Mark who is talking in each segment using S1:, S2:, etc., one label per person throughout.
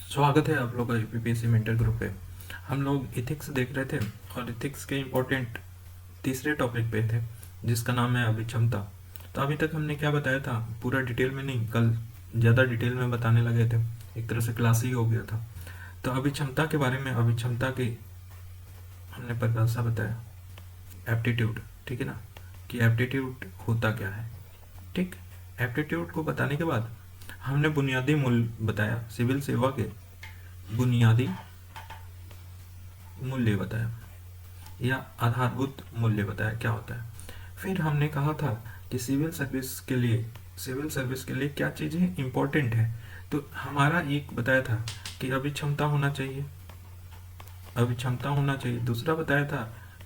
S1: स्वागत है आप लोग का यूपीपीएससी मेंटर ग्रुप पे। हम लोग इथिक्स देख रहे थे और इथिक्स के इम्पोर्टेंट तीसरे टॉपिक पे थे जिसका नाम है अभिक्षमता। तो अभी तक हमने क्या बताया था, पूरा डिटेल में नहीं, कल ज़्यादा डिटेल में बताने लगे थे, एक तरह से क्लास ही हो गया था। तो अभिक्षमता के बारे में, अभिक्षमता की हमने परिभाषा बताया, एप्टीट्यूड, ठीक है ना, कि एप्टीट्यूड होता क्या है। ठीक, एप्टीट्यूड को बताने के बाद हमने बुनियादी मूल्य बताया, सिविल सेवा के बुनियादी मूल्य बताया या आधारभूत मूल्य बताया क्या होता है। फिर हमने कहा था कि सिविल सर्विस के लिए क्या चीज़ें इंपॉर्टेंट है। तो हमारा एक बताया था कि अभिक्षमता होना चाहिए, अभिक्षमता होना चाहिए। दूसरा बताया था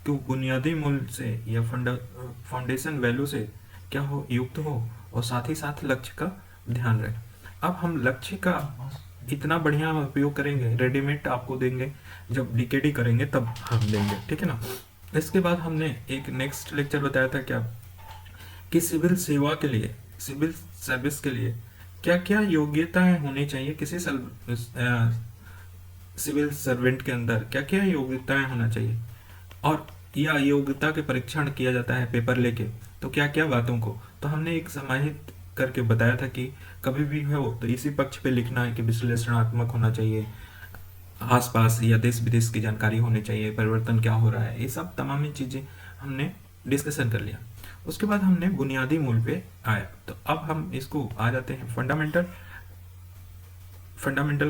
S1: कि बुनियादी मूल्य से या फाउंडेशन वैल्यू से क्या हो, युक्त हो, और साथ ही साथ लक्ष्य का ध्यान रहे। अब हम लक्ष्य का इतना बढ़िया उपयोग करेंगे, रेडीमेड आपको देंगे, जब डीकेडी करेंगे तब हम देंगे, ठीक है ना। इसके बाद हमने एक नेक्स्ट लेक्चर बताया था क्या, कि सिविल सर्विस के लिए क्या क्या योग्यताएं होनी चाहिए, सिविल सर्वेंट के अंदर क्या क्या योग्यताएं होना चाहिए, और या योग्यता के परीक्षण किया जाता है पेपर लेके, तो क्या क्या बातों को। तो हमने एक समाहित करके बताया था कि कभी भी हो तो इसी पक्ष पे लिखना है कि विश्लेषणात्मक होना चाहिए, आसपास या देश विदेश की जानकारी होनी चाहिए, परिवर्तन क्या हो रहा है, ये सब तमाम चीज़ें हमने डिस्कशन कर लिया। उसके बाद हमने बुनियादी मूल पे आया। तो अब हम इसको आ जाते हैं फंडामेंटल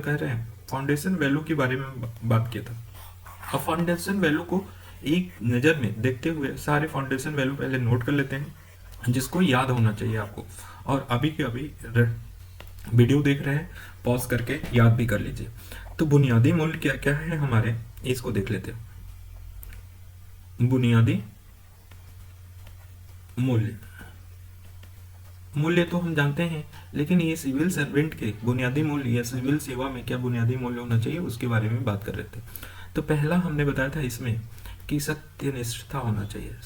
S1: कह रहे हैं, फाउंडेशन वैल्यू के बारे में बात किया था। अब फाउंडेशन वैल्यू को एक नज़र में देखते हुए सारे फाउंडेशन वैल्यू पहले नोट कर लेते हैं, जिसको याद होना चाहिए आपको। और अभी के अभी वीडियो देख रहे हैं, पॉज करके याद भी कर लीजिए। तो बुनियादी मूल्य क्या क्या है हमारे, इसको देख लेते हैं। बुनियादी मूल्य, मूल्य तो हम जानते हैं, लेकिन ये सिविल सर्वेंट के बुनियादी मूल्य या सिविल सेवा में क्या बुनियादी मूल्य होना चाहिए उसके बारे में बात कर रहे थे। तो पहला हमने बताया था इसमें कि सत्यनिष्ठता होना चाहिए,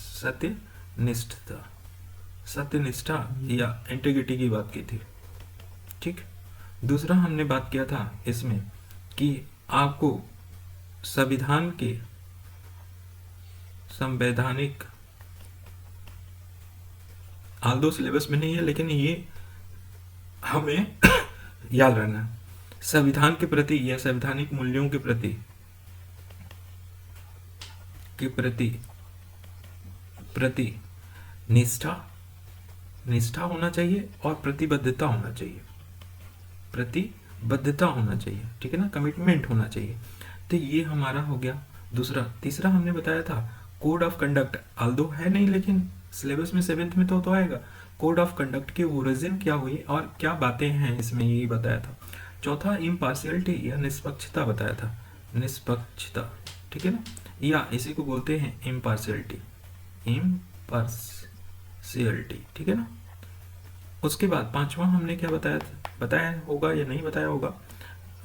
S1: सत्यनिष्ठा या इंटीग्रिटी की बात की थी, ठीक। दूसरा हमने बात किया था इसमें कि आपको संविधान के संवैधानिक, आल्दो सिलेबस में नहीं है लेकिन ये हमें याद रहना है, संविधान के प्रति या संवैधानिक मूल्यों के प्रति निष्ठा होना चाहिए और प्रतिबद्धता होना चाहिए, ठीक है ना, कमिटमेंट होना चाहिए। तो ये हमारा हो गया दूसरा। तीसरा हमने बताया था कोड ऑफ कंडक्ट, आल्दो है नहीं लेकिन सिलेबस में 7th में तो आएगा। कोड ऑफ कंडक्ट की ओरिजिन क्या हुई और क्या बातें हैं इसमें, यही बताया था। चौथा इम्पार्शियलिटी या निष्पक्षता बताया था, निष्पक्षता, ठीक है ना, या इसी को बोलते हैं इम्पार्शियलिटी, ठीक है ना। उसके बाद पांचवा हमने क्या बताया था, बताया होगा या नहीं बताया होगा,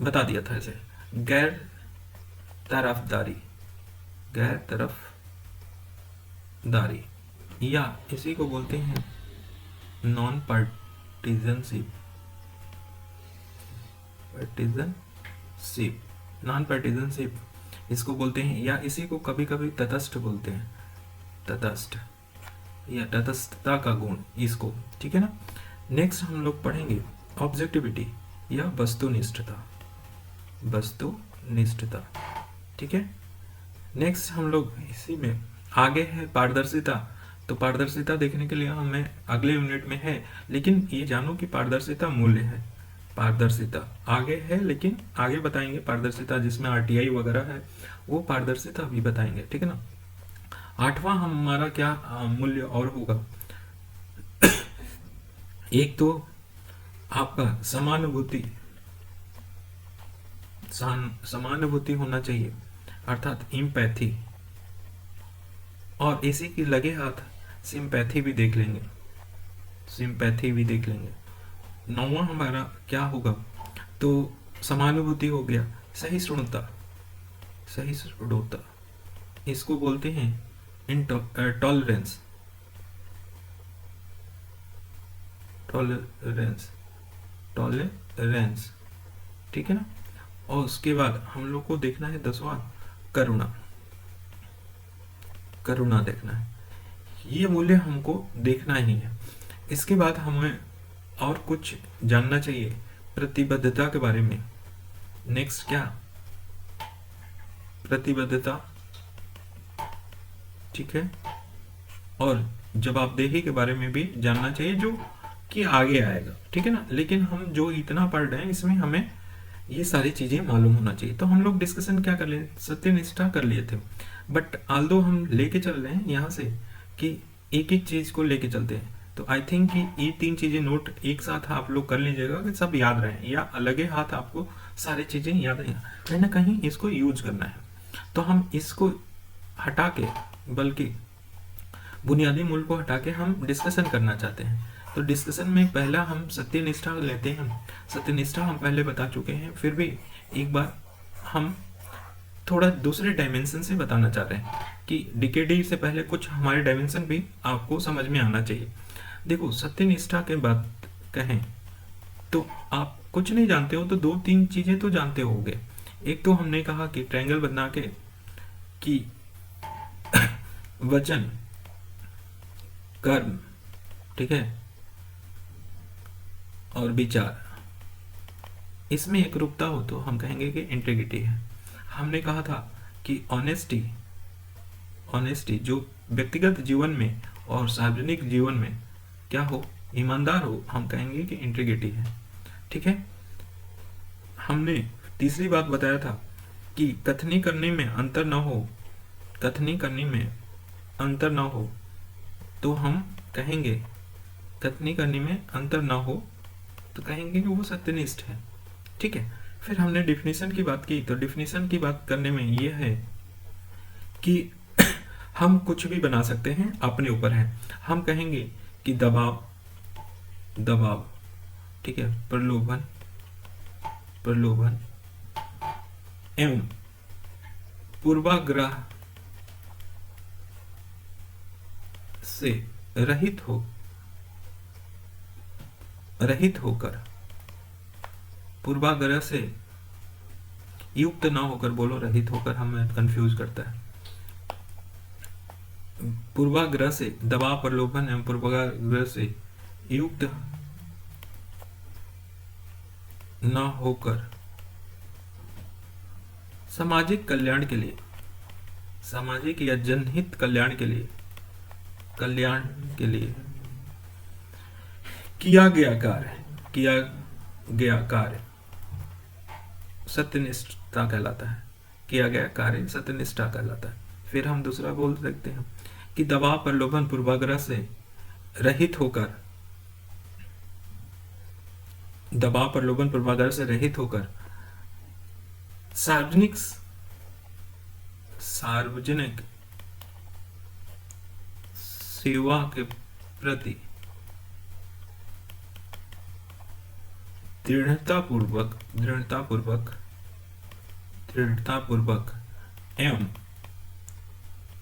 S1: बता दिया था ऐसे, गैर तरफदारी या इसी को बोलते हैं नॉन पार्टीजनशिप, इसको बोलते हैं, या इसी को कभी कभी तटस्थ बोलते हैं, तटस्थ या तटस्थता का गुण इसको, ठीक है ना। नेक्स्ट हम लोग पढ़ेंगे ऑब्जेक्टिविटी या वस्तुनिष्ठता, ठीक है। नेक्स्ट हम लोग इसी में आगे है पारदर्शिता। तो पारदर्शिता देखने के लिए हमें अगले यूनिट में है, लेकिन ये जानो कि पारदर्शिता मूल्य है, पारदर्शिता आगे है लेकिन आगे बताएंगे। पारदर्शिता जिसमें आरटीआई वगैरह है वो पारदर्शिता भी बताएंगे, ठीक है ना। आठवां हमारा क्या मूल्य और होगा, एक तो आपका समानुभूति होना चाहिए, अर्थात इम्पैथी, और इसी की लगे हाथ सिंपैथी भी देख लेंगे, नौवां हमारा क्या होगा, तो समानुभूति हो गया, सहिष्णुता, इसको बोलते हैं टॉलरेंस, ठीक है ना। और उसके बाद हम लोग को देखना है 10वां करुणा। करुणा देखना है, ये मूल्य हमको देखना ही है। इसके बाद हमें और कुछ जानना चाहिए प्रतिबद्धता के बारे में। नेक्स्ट क्या, प्रतिबद्धता, ठीक है। और जवाबदेही के बारे में भी जानना चाहिए जो कि आगे आएगा, ठीक है ना। लेकिन हम जो इतना पढ़ रहे हैं इसमें हमें ये सारी चीजें मालूम होना चाहिए। तो हम लोग डिस्कशन क्या कर लिए, सत्यनिष्ठा कर लिए थे। बट आल्दो हम लेके चल रहे हैं यहाँ से कि एक एक चीज को लेके चलते हैं, तो आई थिंक कि ये 3 चीजें नोट एक साथ आप लोग कर लीजिएगा कि सब याद रहे, या अलग हाथ आपको सारी चीजें याद रहें, कहीं ना कहीं इसको यूज करना है। तो हम इसको हटा के, बल्कि बुनियादी मूल को हटा के हम डिस्कशन करना चाहते हैं। तो डिस्कशन में पहला हम सत्यनिष्ठा लेते हैं। सत्यनिष्ठा हम पहले बता चुके हैं, फिर भी एक बार हम थोड़ा दूसरे डायमेंशन से बताना चाह रहे हैं कि डीकेडी से पहले कुछ हमारे डायमेंशन भी आपको समझ में आना चाहिए। देखो, सत्यनिष्ठा के बात कहें तो आप कुछ नहीं जानते हो तो 2-3 चीजें तो जानते होगे। एक तो हमने कहा कि ट्रायंगल बना के कि वचन, कर्म, ठीक है, और विचार, इसमें एक रूपता हो तो हम कहेंगे कि इंटीग्रिटी है। हमने कहा था कि ऑनेस्टी, ऑनेस्टी जो व्यक्तिगत जीवन में और सार्वजनिक जीवन में क्या हो, ईमानदार हो, हम कहेंगे कि इंटीग्रिटी है, ठीक है। हमने तीसरी बात बताया था कि कथनी करने में अंतर न हो, कथनी करने में अंतर न हो तो हम कहेंगे, कथनी करने में अंतर न हो तो कहेंगे कि वो सत्यनिष्ठ है, ठीक है। फिर हमने डिफिनीशन की बात की, तो डिफिनीशन की बात करने में ये है कि हम कुछ भी बना सकते हैं, अपने ऊपर है। हम कहेंगे कि दबाव, दबाव, ठीक है, प्रलोभन, प्रलोभन एवं पूर्वाग्रह से रहित हो, रहित होकर, पूर्वाग्रह से युक्त ना होकर, बोलो रहित होकर हमें कंफ्यूज करता है। पूर्वाग्रह से, दबाव, प्रलोभन एवं पूर्वाग्रह से युक्त न होकर सामाजिक कल्याण के लिए, सामाजिक या जनहित कल्याण के लिए, कल्याण के लिए किया गया कार्य, किया गया कार्य सत्यनिष्ठा कहलाता है। किया गया कार्य सत्यनिष्ठा कहलाता है। फिर हम दूसरा बोल सकते हैं कि दबाव, प्रलोभन, पूर्वाग्रह से रहित होकर, दबाव, प्रलोभन, पूर्वाग्रह से रहित होकर सार्वजनिक, सार्वजनिक सेवा के प्रति दृढ़तापूर्वक, दृढ़तापूर्वक, दृढ़तापूर्वक एवं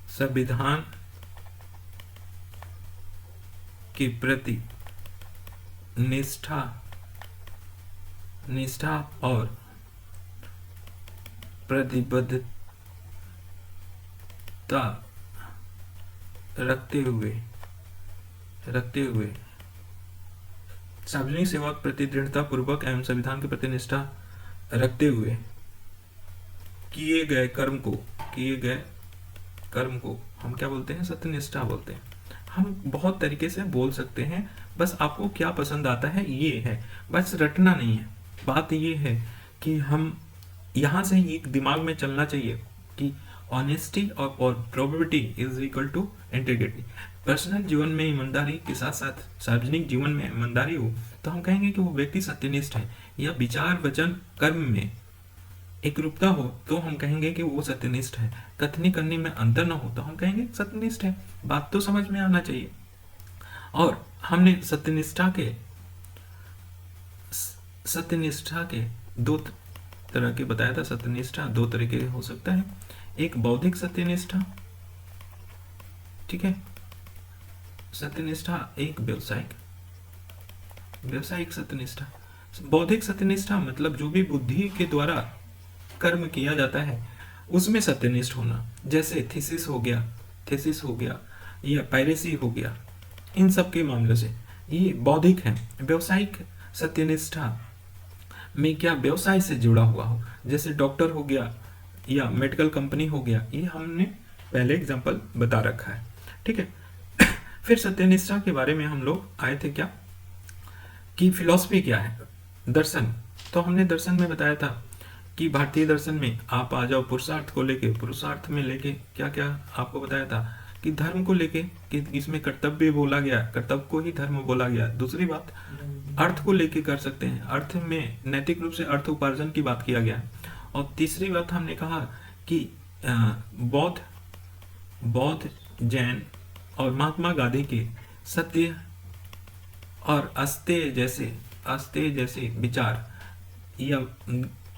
S1: संविधान के प्रति निष्ठा, निष्ठा और प्रतिबद्धता रखते हुए, रखते हुए सार्वजनिक सेवा के प्रति दृढ़ता पूर्वक एवं संविधान के प्रति निष्ठा रखते हुए किए गए कर्म को, किए गए कर्म को हम क्या बोलते हैं, सत्यनिष्ठा बोलते हैं। हम बहुत तरीके से बोल सकते हैं, बस आपको क्या पसंद आता है ये है, बस रटना नहीं है। बात ये है कि हम यहाँ से एक दिमाग में चलना चाहिए कि ऑनेस्टी और probability is equal to integrity. Personal जीवन में ईमानदारी के साथ साथ सार्वजनिक जीवन में ईमानदारी हो तो हम कहेंगे कि वो व्यक्ति सत्यनिष्ठ है। या विचार, वचन, कर्म में एक रूपता हो तो हम कहेंगे कि वो सत्यनिष्ठ है। कथनी करने में अंतर न हो तो हम कहेंगे सत्यनिष्ठ है। बात तो समझ में आना चाहिए। और हमने सत्यनिष्ठा के 2 तरह के बताया था। सत्यनिष्ठा 2 तरह के हो सकता है, एक बौद्धिक सत्यनिष्ठा, ठीक है, सत्यनिष्ठा, एक व्यवसायिक, व्यवसायिक सत्यनिष्ठा। बौद्धिक सत्यनिष्ठा मतलब जो भी बुद्धि के द्वारा कर्म किया जाता है उसमें सत्यनिष्ठ होना, जैसे थीसिस हो गया या पायरेसी हो गया, इन सब के मामले से ये बौद्धिक है। व्यवसायिक सत्यनिष्ठा में क्या व्यवसाय से जुड़ा हुआ हो, जैसे डॉक्टर हो गया या मेडिकल कंपनी हो गया, ये हमने पहले एग्जांपल बता रखा है, ठीक है। फिर सत्यनिष्ठा के बारे में हम लोग आए थे क्या कि फिलॉसफी क्या है, दर्शन। तो हमने दर्शन में बताया था कि भारतीय दर्शन में आप आ जाओ पुरुषार्थ को लेके, पुरुषार्थ में लेके क्या क्या आपको बताया था कि धर्म को लेके कि इसमें कर्तव्य बोला गया, कर्तव्य को ही धर्म बोला गया। दूसरी बात अर्थ को लेके कर सकते हैं, अर्थ में नैतिक रूप से अर्थ उपार्जन की बात किया गया। और तीसरी बात हमने कहा कि बौद्ध जैन और महात्मा गांधी के सत्य और अस्तेय जैसे विचार, या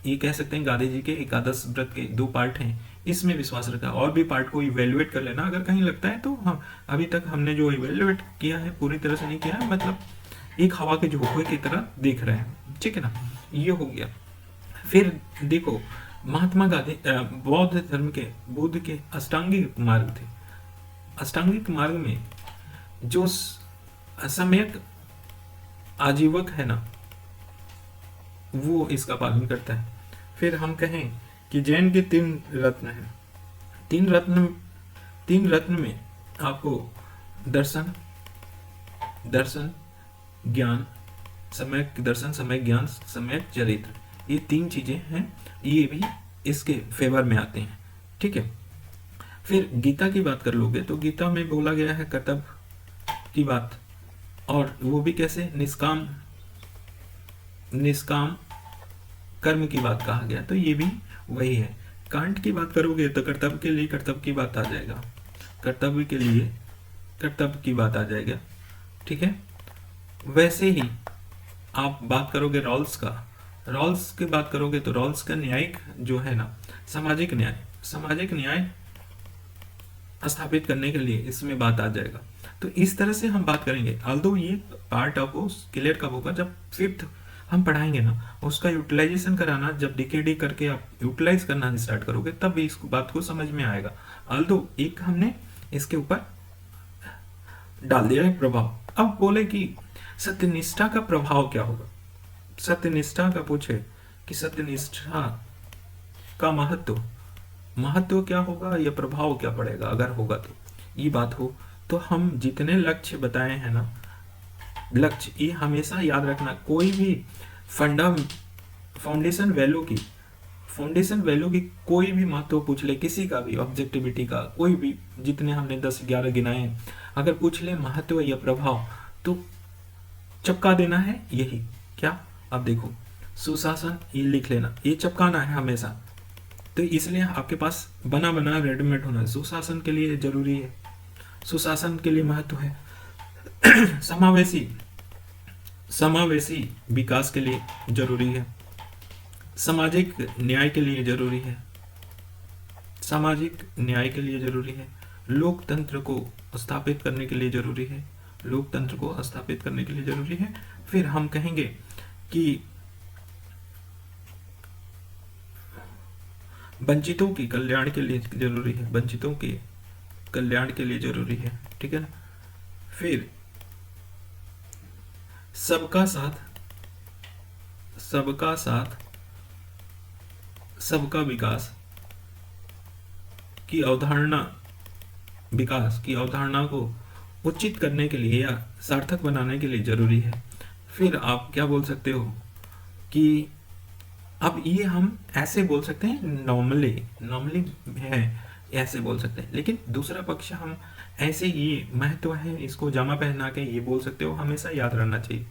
S1: ये कह सकते हैं गांधी जी के एकादश व्रत के 2 पार्ट हैं, इसमें विश्वास रखा। और भी पार्ट को इवेल्युएट कर लेना अगर कहीं लगता है तो। हम अभी तक हमने जो इवेल्युएट किया है पूरी तरह से नहीं किया है, मतलब एक हवा के झोंके की तरह देख रहे हैं, ठीक है ना, ये हो गया। फिर देखो महात्मा गांधी बौद्ध धर्म के बुद्ध के अष्टांगिक मार्ग थे। अष्टांगिक मार्ग में जो सम्यक आजीवक है ना, वो इसका पालन करता है। फिर हम कहें कि जैन के 3 रत्न हैं। 3 रत्न में आपको दर्शन ज्ञान, सम्यक दर्शन, सम्यक ज्ञान, सम्यक चरित्र, ये 3 चीजें हैं, ये भी इसके फेवर में आते हैं, ठीक है। फिर गीता की बात कर लोगे तो गीता में बोला गया है कर्तव्य की बात, और वो भी कैसे, निष्काम कर्म की बात कहा गया, तो ये भी वही है। कांट की बात करोगे तो कर्तव्य के लिए कर्तव्य की बात आ जाएगा, कर्तव्य के लिए कर्तव्य की बात आ जाएगा, ठीक है। वैसे ही आप बात करोगे रॉल्स की बात करोगे तो रॉल्स का न्यायिक जो है ना, सामाजिक न्याय स्थापित करने के लिए इसमें बात आ जाएगा। तो इस तरह से हम बात करेंगे। ऑल्दो ये पार्ट आपको क्लियर कब होगा, जब 5th हम पढ़ाएंगे ना, उसका यूटिलाइजेशन कराना, जब डीकेडी करके आप यूटिलाइज करना स्टार्ट करोगे तब इस बात को समझ में आएगा। ऑल्दो एक हमने इसके ऊपर डाल दिया है प्रभाव। अब बोले कि सत्यनिष्ठा का प्रभाव क्या होगा, सत्यनिष्ठा का पूछे कि सत्यनिष्ठा का महत्व क्या होगा या प्रभाव क्या पड़ेगा, अगर होगा तो ये बात हो तो हम जितने लक्ष्य बताए हैं ना, लक्ष्य ये हमेशा याद रखना। कोई भी फाउंडेशन वैल्यू की कोई भी महत्व पूछ ले, किसी का भी, ऑब्जेक्टिविटी का कोई भी, जितने हमने 10-11 गिनाए, अगर पूछ ले महत्व या प्रभाव तो चपका देना है यही क्या। अब देखो सुशासन, ये लिख लेना, ये चपकाना है हमेशा। तो इसलिए आपके पास बना रेडीमेड होना, सुशासन के लिए जरूरी है, सुशासन के लिए महत्व है। समावेशी विकास के लिए जरूरी है, सामाजिक न्याय के लिए जरूरी है, लोकतंत्र को स्थापित करने के लिए जरूरी है, फिर हम कहेंगे कि वंचितों के कल्याण के लिए जरूरी है, ठीक है ना। फिर सबका साथ सबका विकास की अवधारणा को उचित करने के लिए या सार्थक बनाने के लिए जरूरी है। फिर आप क्या बोल सकते हो कि अब ये हम ऐसे बोल सकते हैं, नॉर्मली है ऐसे बोल सकते हैं, लेकिन दूसरा पक्ष हम ऐसे ये महत्व है इसको जामा पहना के ये बोल सकते हो, हमेशा याद रहना चाहिए।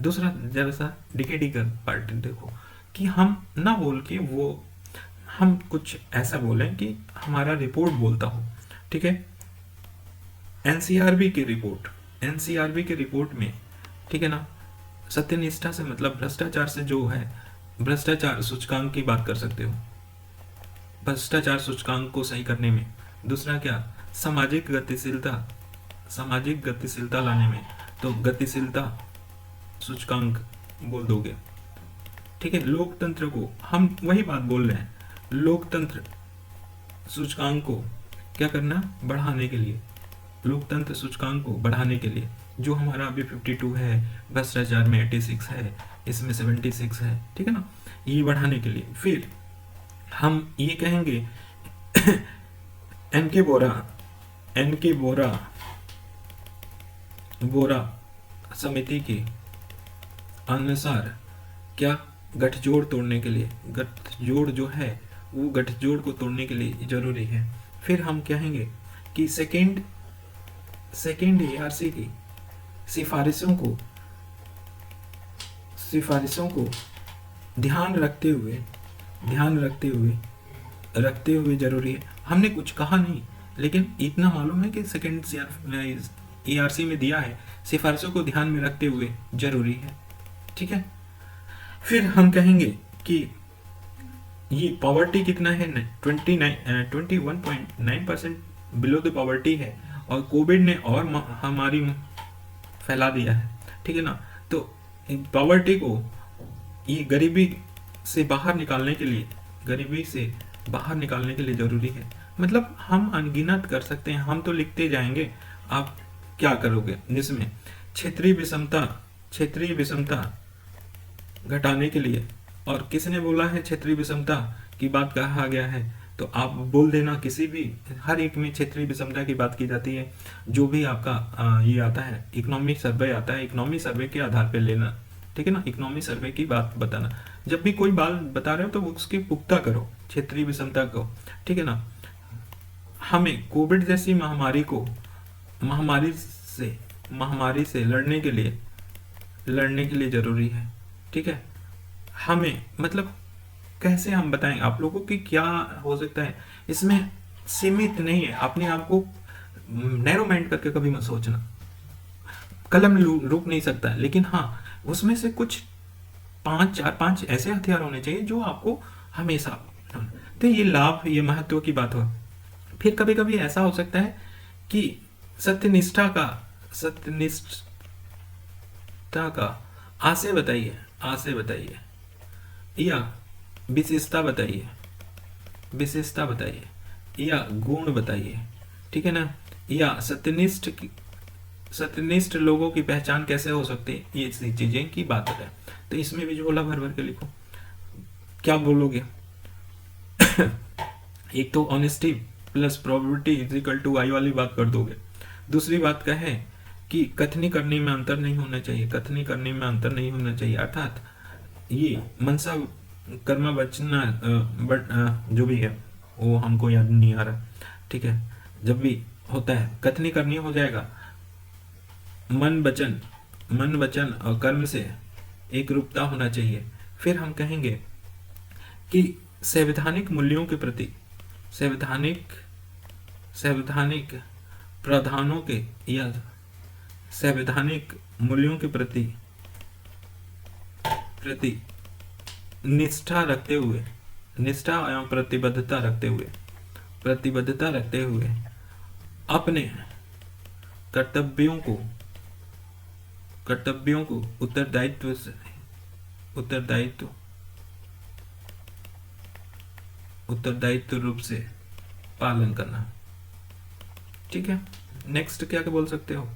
S1: दूसरा जरा सा डीकेडी का पार्ट देखो कि हम ना बोल के वो हम कुछ ऐसा बोले कि हमारा रिपोर्ट बोलता हो, ठीक है। एनसीआरबी की रिपोर्ट में, ठीक है ना, सत्यनिष्ठा से मतलब भ्रष्टाचार से जो है, भ्रष्टाचार सूचकांक की बात कर सकते हो, भ्रष्टाचार सूचकांक को सही करने में। दूसरा क्या, सामाजिक गतिशीलता लाने में, तो गतिशीलता सूचकांक बोल दोगे, ठीक है। लोकतंत्र को हम वही बात बोल रहे हैं, लोकतंत्र सूचकांक को क्या करना, बढ़ाने के लिए, लोकतंत्र सूचकांक को बढ़ाने के लिए, जो हमारा अभी 52 है, भ्रष्टाचार में 86 है, इसमें 76 है, ठीक है ना, ये बढ़ाने के लिए। फिर हम ये कहेंगे एन के बोरा समिति के अनुसार क्या गठजोड़ तोड़ने के लिए, गठजोड़ जो है वो गठजोड़ को तोड़ने के लिए जरूरी है। फिर हम कहेंगे कि सेकेंड ARC की सिफारिशों को ध्यान रखते हुए जरूरी है। हमने कुछ कहा नहीं, लेकिन इतना मालूम है कि सेकेंड ARC में दिया है, सिफारिशों को ध्यान में रखते हुए जरूरी है, ठीक है। फिर हम कहेंगे कि ये पॉवर्टी कितना है, 21.9% बिलो द पॉवर्टी है, और कोविड ने और महामारी फैला दिया है, ठीक है ना। तो पॉवर्टी को, ये गरीबी से बाहर निकालने के लिए जरूरी है। मतलब हम अनगिनत कर सकते हैं, हम तो लिखते जाएंगे, आप क्या करोगे, जिसमें क्षेत्रीय विषमता घटाने के लिए, और किसने बोला है क्षेत्रीय विषमता की बात कहा गया है, तो आप बोल देना, किसी भी, हर एक में क्षेत्रीय विषमता की बात की जाती है। जो भी आपका ये आता है, इकोनॉमिक सर्वे आता है, इकोनॉमिक सर्वे के आधार पे लेना, ठीक है ना, इकोनॉमिक सर्वे की बात बताना। जब भी कोई बात बता रहे हो तो उसकी पुख्ता करो, क्षेत्रीय विषमता को, ठीक है ना। हमें कोविड जैसी महामारी से लड़ने के लिए जरूरी है, ठीक है। हमें मतलब कैसे हम बताएं आप लोगों की क्या हो सकता है, इसमें सीमित नहीं है, अपने आप को नैरो माइंड करके कभी मत सोचना, कलम रोक नहीं सकता, लेकिन हाँ उसमें से कुछ 5 ऐसे हथियार होने चाहिए जो आपको हमेशा, तो ये लाभ, ये महत्व की बात हो। फिर कभी कभी ऐसा हो सकता है कि सत्यनिष्ठा का आशय बताइए या विशेषता बताइए या गुण बताइए, ठीक है ना, या सत्यनिष्ठ लोगों की पहचान कैसे हो सकती है, ये चीजें की बात है। तो इसमें भी झोला भर भर के लिखो, क्या बोलोगे। एक तो honesty plus probability is equal to I वाली बात कर दोगे। दूसरी बात क्या है कि कथनी करनी में अंतर नहीं होना चाहिए, अर्थात ये मनसा कर्मा वचना जो भी है वो हमको याद नहीं आ रहा, ठीक है। जब भी होता है कथनी करनी हो जाएगा, मन वचन और कर्म से एक रूपता होना चाहिए। फिर हम कहेंगे कि संवैधानिक मूल्यों के प्रति, संवैधानिक प्रावधानों के या संवैधानिक मूल्यों के प्रति निष्ठा एवं प्रतिबद्धता रखते हुए अपने कर्तव्यों को उत्तरदायित्व रूप से पालन करना, ठीक है। नेक्स्ट क्या बोल सकते हो,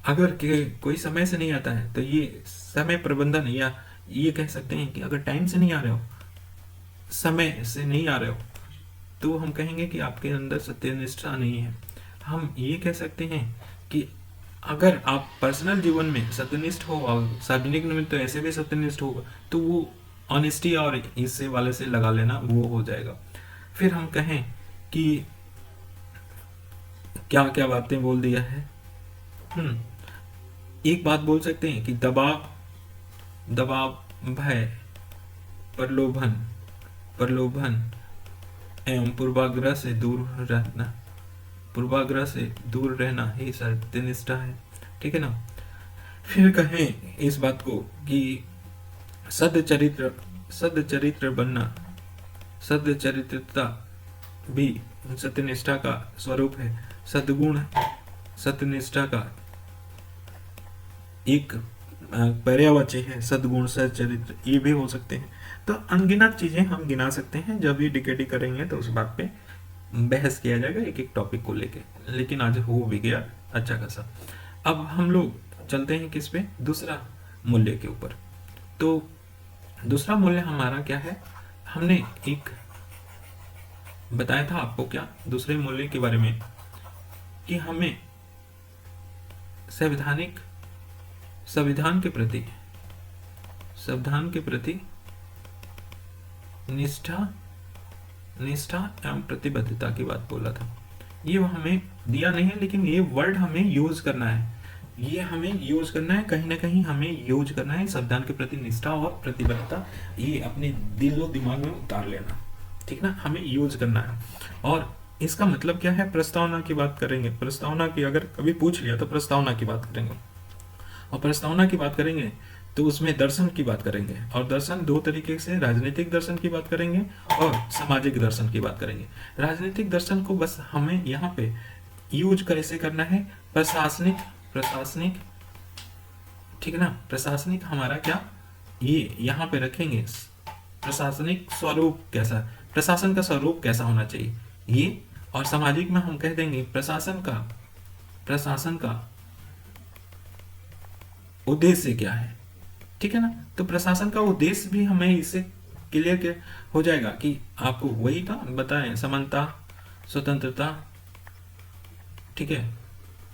S1: अगर कोई समय से नहीं आता है तो ये समय प्रबंधन, या ये कह सकते हैं कि अगर टाइम से नहीं आ रहे हो, समय से नहीं आ रहे हो, तो हम कहेंगे कि आपके अंदर सत्यनिष्ठा नहीं है। हम ये कह सकते हैं कि अगर आप पर्सनल जीवन में सत्यनिष्ठ हो और सार्वजनिक में तो ऐसे भी सत्यनिष्ठ होगा, तो वो ऑनेस्टी और इससे वाले से लगा लेना, वो हो जाएगा। फिर हम कहें कि क्या क्या बातें बोल दिया है, एक बात बोल सकते हैं कि दबाव, भय, प्रलोभन एवं पूर्वाग्रह से दूर रहना ही सत्यनिष्ठा है, ठीक है ना। फिर कहें इस बात को कि सदचरित्र बनना, सदचरित्रता भी सत्यनिष्ठा का स्वरूप है। सद्गुण सत्यनिष्ठा का एक पर्यायवाची है, सद्गुण, सच्चरित्र, ये भी हो सकते हैं। तो अनगिनत चीजें हम गिना सकते हैं। जब ये डीकेडी करेंगे तो उस बात पे बहस किया जाएगा एक एक टॉपिक को लेके, लेकिन आज हो भी गया अच्छा खासा। अब हम लोग चलते हैं किस पे, दूसरा मूल्य के ऊपर। तो दूसरा मूल्य हमारा क्या है, हमने एक बताया था आपको क्या दूसरे मूल्य के बारे में, कि हमें संविधान के प्रति निष्ठा एवं प्रतिबद्धता की बात बोला था। ये हमें दिया नहीं है, लेकिन ये वर्ड हमें यूज करना है, ये हमें यूज करना है, कहीं ना कहीं हमें यूज करना है। संविधान के प्रति निष्ठा और प्रतिबद्धता, ये अपने दिलो दिमाग में उतार लेना, ठीक ना, हमें यूज करना है। और इसका मतलब क्या है, प्रस्तावना की बात करेंगे। प्रस्तावना की अगर कभी पूछ लिया तो प्रस्तावना की बात करेंगे, और प्रस्तावना की बात करेंगे तो उसमें दर्शन की बात करेंगे। और दर्शन दो तरीके से, राजनीतिक दर्शन की बात करेंगे और सामाजिक दर्शन की बात करेंगे। राजनीतिक दर्शन को बस हमें यहाँ पे यूज कैसे करना है, प्रशासनिक, ठीक है ना, प्रशासनिक हमारा क्या, ये यहाँ पे रखेंगे प्रशासनिक स्वरूप कैसा, प्रशासन का स्वरूप कैसा होना चाहिए ये। और सामाजिक में हम कह देंगे प्रशासन का उद्देश्य क्या है, ठीक है ना। तो प्रशासन का उद्देश्य भी हमें इससे क्लियर हो जाएगा कि आपको वही था बताएं, समानता, स्वतंत्रता, ठीक है,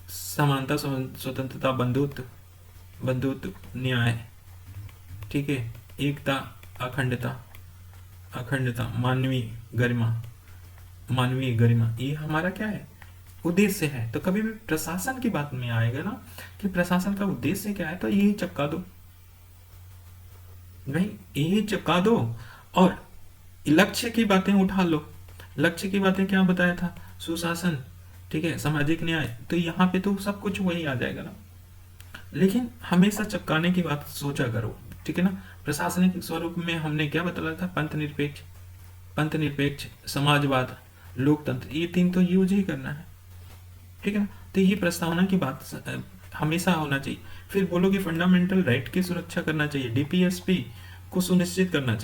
S1: समानता, स्वतंत्रता, बंधुत्व, न्याय, ठीक है, एकता, अखंडता, मानवीय गरिमा, ये हमारा क्या है, उद्देश्य है। तो कभी भी प्रशासन की बात में आएगा ना कि प्रशासन का उद्देश्य क्या है, तो यही चिपका दो भाई, यही चिपका दो। और लक्ष्य की बातें उठा लो। लक्ष्य की बातें क्या बताया था, सुशासन, ठीक है, सामाजिक न्याय, तो यहाँ पे तो सब कुछ वही आ जाएगा ना। लेकिन हमेशा चिपकाने की बात सोचा करो, ठीक है ना। प्रशासनिक स्वरूप में हमने क्या बताया था, पंथ निरपेक्ष, समाजवाद, लोकतंत्र, ये तीन तो यूज ही करना है, ठीक है ना। तो ये प्रस्तावना की बात हमेशा होना चाहिए। फिर बोलोगे फंडामेंटल राइट की सुरक्षा करना चाहिए, डीपीएसपी को सुनिश्चित करना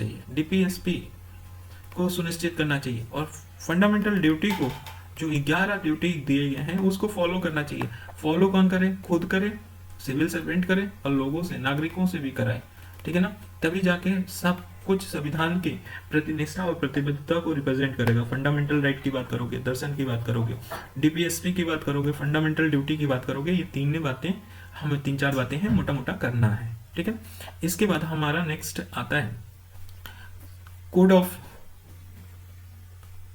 S1: चाहिए, और फंडामेंटल ड्यूटी को, जो 11 ड्यूटी दिए गए हैं उसको फॉलो करना चाहिए। फॉलो कौन करे, खुद करे, सिविल सर्वेंट करे, और लोगों से, नागरिकों से भी कराए, ठीक है ना। तभी जाके सब कुछ संविधान के प्रति निष्ठा और प्रतिबद्धता को रिप्रेजेंट करेगा। फंडामेंटल राइट की बात करोगे, दर्शन की बात करोगे, डीपीएसपी की बात करोगे, फंडामेंटल ड्यूटी की बात करोगे, ये तीन बातें हमें, 3-4 बातें हैं, मोटा मोटा करना है, ठीक है। इसके बाद हमारा नेक्स्ट आता है कोड ऑफ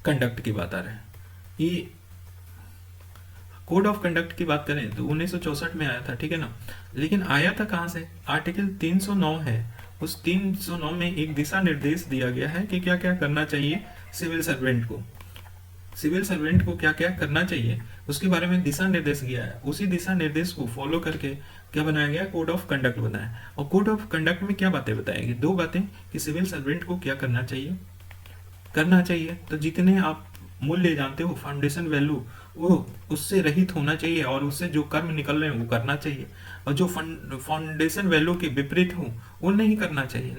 S1: कंडक्ट की बात आ रहा है। ये कोड ऑफ कंडक्ट की बात करें तो 1964 में आया था, ठीक है ना। लेकिन आया था कहां से, आर्टिकल 309 है, उस 309 में एक दिशा निर्देश दिया गया है कि क्या क्या करना चाहिए सिविल सर्वेंट को क्या क्या करना चाहिए, उसके बारे में दिशा निर्देश दिया है। उसी दिशा निर्देश को फॉलो करके क्या बनाया गया, कोड ऑफ कंडक्ट बनाया। और कोड ऑफ कंडक्ट में क्या बातें बताएगी, 2 बातें, कि सिविल सर्वेंट को क्या करना चाहिए, तो जितने आप मूल्य जानते हो, फाउंडेशन वैल्यू, वो उससे रहित होना चाहिए, और उससे जो कर्म निकल रहे हैं वो करना चाहिए। और जो फाउंडेशन वैल्यू के विपरीत हो वो नहीं करना चाहिए,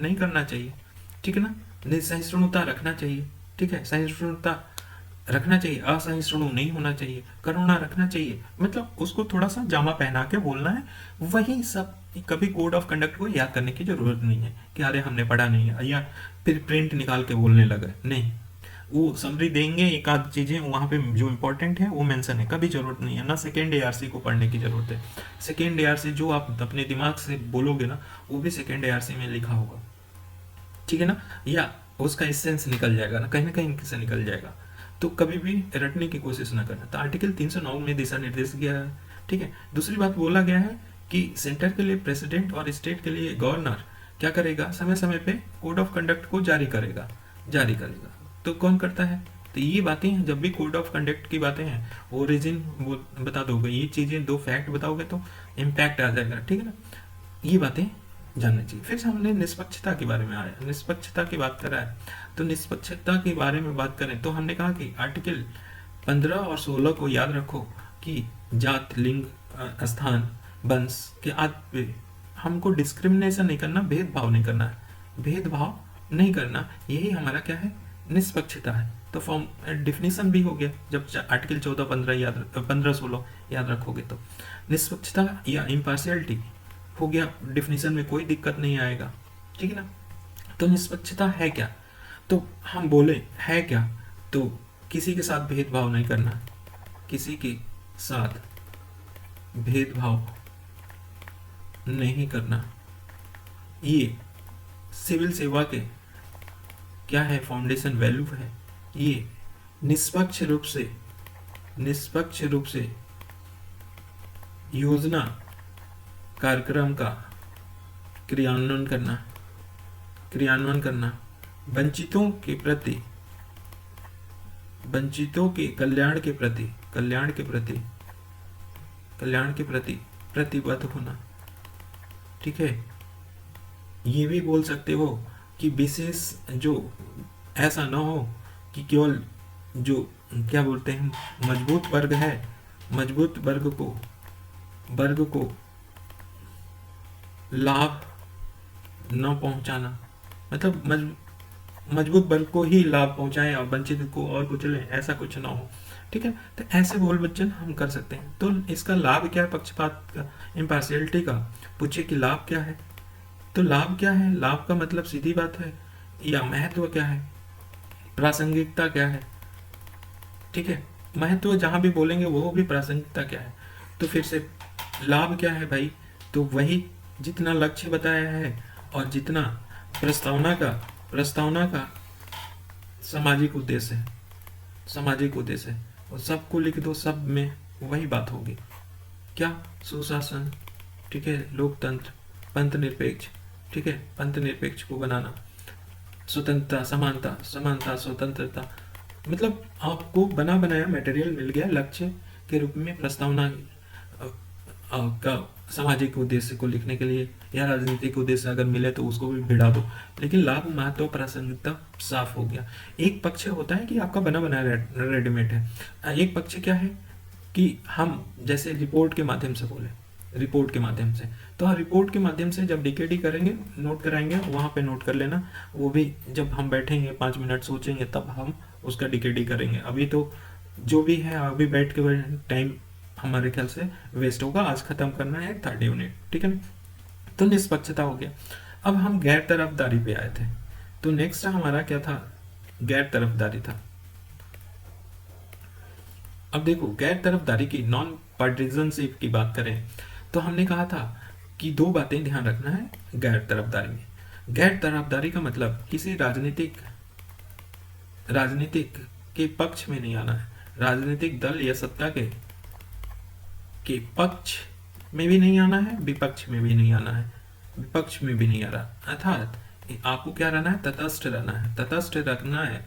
S1: ठीक है ना। सहिष्णुता रखना चाहिए, ठीक है, सहिष्णुता रखना चाहिए, असहिष्णु नहीं होना चाहिए, करुणा रखना चाहिए, मतलब उसको थोड़ा सा जामा पहना के बोलना है। वही सब, कभी कोड ऑफ कंडक्ट को याद करने की जरूरत नहीं है कि अरे हमने पढ़ा नहीं है, या फिर प्रिंट निकाल के बोलने लगे, नहीं। वो समरी देंगे, एक आध चीजें वहां पे जो इंपॉर्टेंट है वो मेंशन है, कभी जरूरत नहीं है ना सेकेंड एआरसी को पढ़ने की जरूरत है। सेकेंड एआरसी जो आप अपने दिमाग से बोलोगे ना, वो भी सेकेंड एआरसी में लिखा होगा, ठीक है ना, या उसका एसेंस निकल जाएगा ना कहीं से निकल जाएगा। तो कभी भी रटने की कोशिश ना करना। तो आर्टिकल 309 में दिशा निर्देश दिया है, ठीक है। दूसरी बात बोला गया है कि सेंटर के लिए प्रेसिडेंट और स्टेट के लिए गवर्नर क्या करेगा, समय समय पे कोड ऑफ कंडक्ट को जारी करेगा। तो कौन करता है, तो ये बातें हैं, जब भी कोड ऑफ कंडक्ट की बातें हैं, ओरिजिन वो बता दोगे, ये चीजें 2 फैक्ट बताओगे तो इम्पैक्ट आ जाएगा, ठीक है ना। ये बातें जानना चाहिए। फिर हमने निष्पक्षता के बारे में आया, निष्पक्षता की बात करा है। तो निष्पक्षता के बारे में बात करें तो हमने कहा कि आर्टिकल 15 और 16 को याद रखो कि जात, लिंग, स्थान, वंश के आधार पे हमको डिस्क्रिमिनेशन नहीं करना, भेदभाव नहीं करना है, भेदभाव नहीं करना, यही हमारा क्या है, निष्पक्षता है। तो फॉर्म डिफिनीशन भी हो गया जब आर्टिकल 14, 15, 16 याद रखोगे तो। निष्पक्षता या इम्पार्शियलिटी हो गया डिफिनीशन में, कोई दिक्कत नहीं आएगा, ठीक है ना। तो निष्पक्षता है क्या, तो हम बोले है क्या, तो किसी के साथ भेदभाव नहीं करना, किसी के साथ भेदभाव नहीं करना, ये सिविल सेवा के क्या है, फाउंडेशन वैल्यू है। ये निष्पक्ष रूप से योजना कार्यक्रम का क्रियान्वयन करना, वंचितों के कल्याण के प्रति प्रतिबद्ध होना, ठीक है। ये भी बोल सकते हो कि विशेष जो ऐसा ना हो कि केवल जो क्या बोलते हैं मजबूत वर्ग है, मजबूत वर्ग को लाभ न पहुंचाना, मतलब मजबूत वर्ग को ही लाभ पहुंचाए और वंचित को और कुचले, ऐसा कुछ ना हो, ठीक है। तो ऐसे बोल वचन हम कर सकते हैं। तो इसका लाभ क्या है, पक्षपात का, इम्पार्शियलिटी का। पूछे कि लाभ क्या है, तो लाभ क्या है, लाभ का मतलब सीधी बात है, या महत्व क्या है, प्रासंगिकता क्या है, ठीक है। महत्व जहां भी बोलेंगे वो भी, प्रासंगिकता क्या है। तो फिर से लाभ क्या है भाई, तो वही जितना लक्ष्य बताया है और जितना प्रस्तावना का सामाजिक उद्देश्य है, और सबको लिख दो, सब में वही बात होगी। क्या, सुशासन, ठीक है, लोकतंत्र, पंथ निरपेक्ष, ठीक है, पंथ निरपेक्ष को बनाना, स्वतंत्रता, समानता, स्वतंत्रता, मतलब आपको बना बनाया मटेरियल मिल गया लक्ष्य के रूप में, प्रस्तावना का सामाजिक उद्देश्य को लिखने के लिए, या राजनीतिक उद्देश्य अगर मिले तो उसको भी भिड़ा दो। लेकिन लाभ, महत्व, प्रासंगिकता साफ हो गया। एक पक्ष होता है कि आपका बना बनाया रेडीमेड है, एक पक्ष क्या है कि हम जैसे रिपोर्ट के माध्यम से बोले, रिपोर्ट के माध्यम से, तो हाँ, रिपोर्ट के माध्यम से जब डीकेडी करेंगे, नोट कराएंगे, वहाँ पे नोट कर लेना, वो भी जब हम बैठेंगे 5 मिनट सोचेंगे तब हम उसका डीकेडी करेंगे। अभी तो जो भी है अभी बैठ के टाइम हमारे ख्याल से वेस्ट होगा, आज खत्म करना है 30 यूनिट, ठीक है। तो निष्पक्षता हो गया। अब हम गैर तरफदारी पे आए थे, तो नेक्स्ट हमारा क्या था, गैर तरफदारी था। अब देखो, गैर तरफदारी की, नॉन पार्टिजनशिप की बात करें तो हमने कहा था कि 2 बातें ध्यान रखना है गैर तरफदारी में। गैर तरफदारी का मतलब किसी राजनीतिक के पक्ष में नहीं आना है, राजनीतिक दल या सत्ता के पक्ष में भी नहीं आना है, विपक्ष में भी नहीं आना है, विपक्ष में भी नहीं आ रहा, अर्थात आपको क्या रहना है, तटस्थ रहना है, तटस्थ रखना है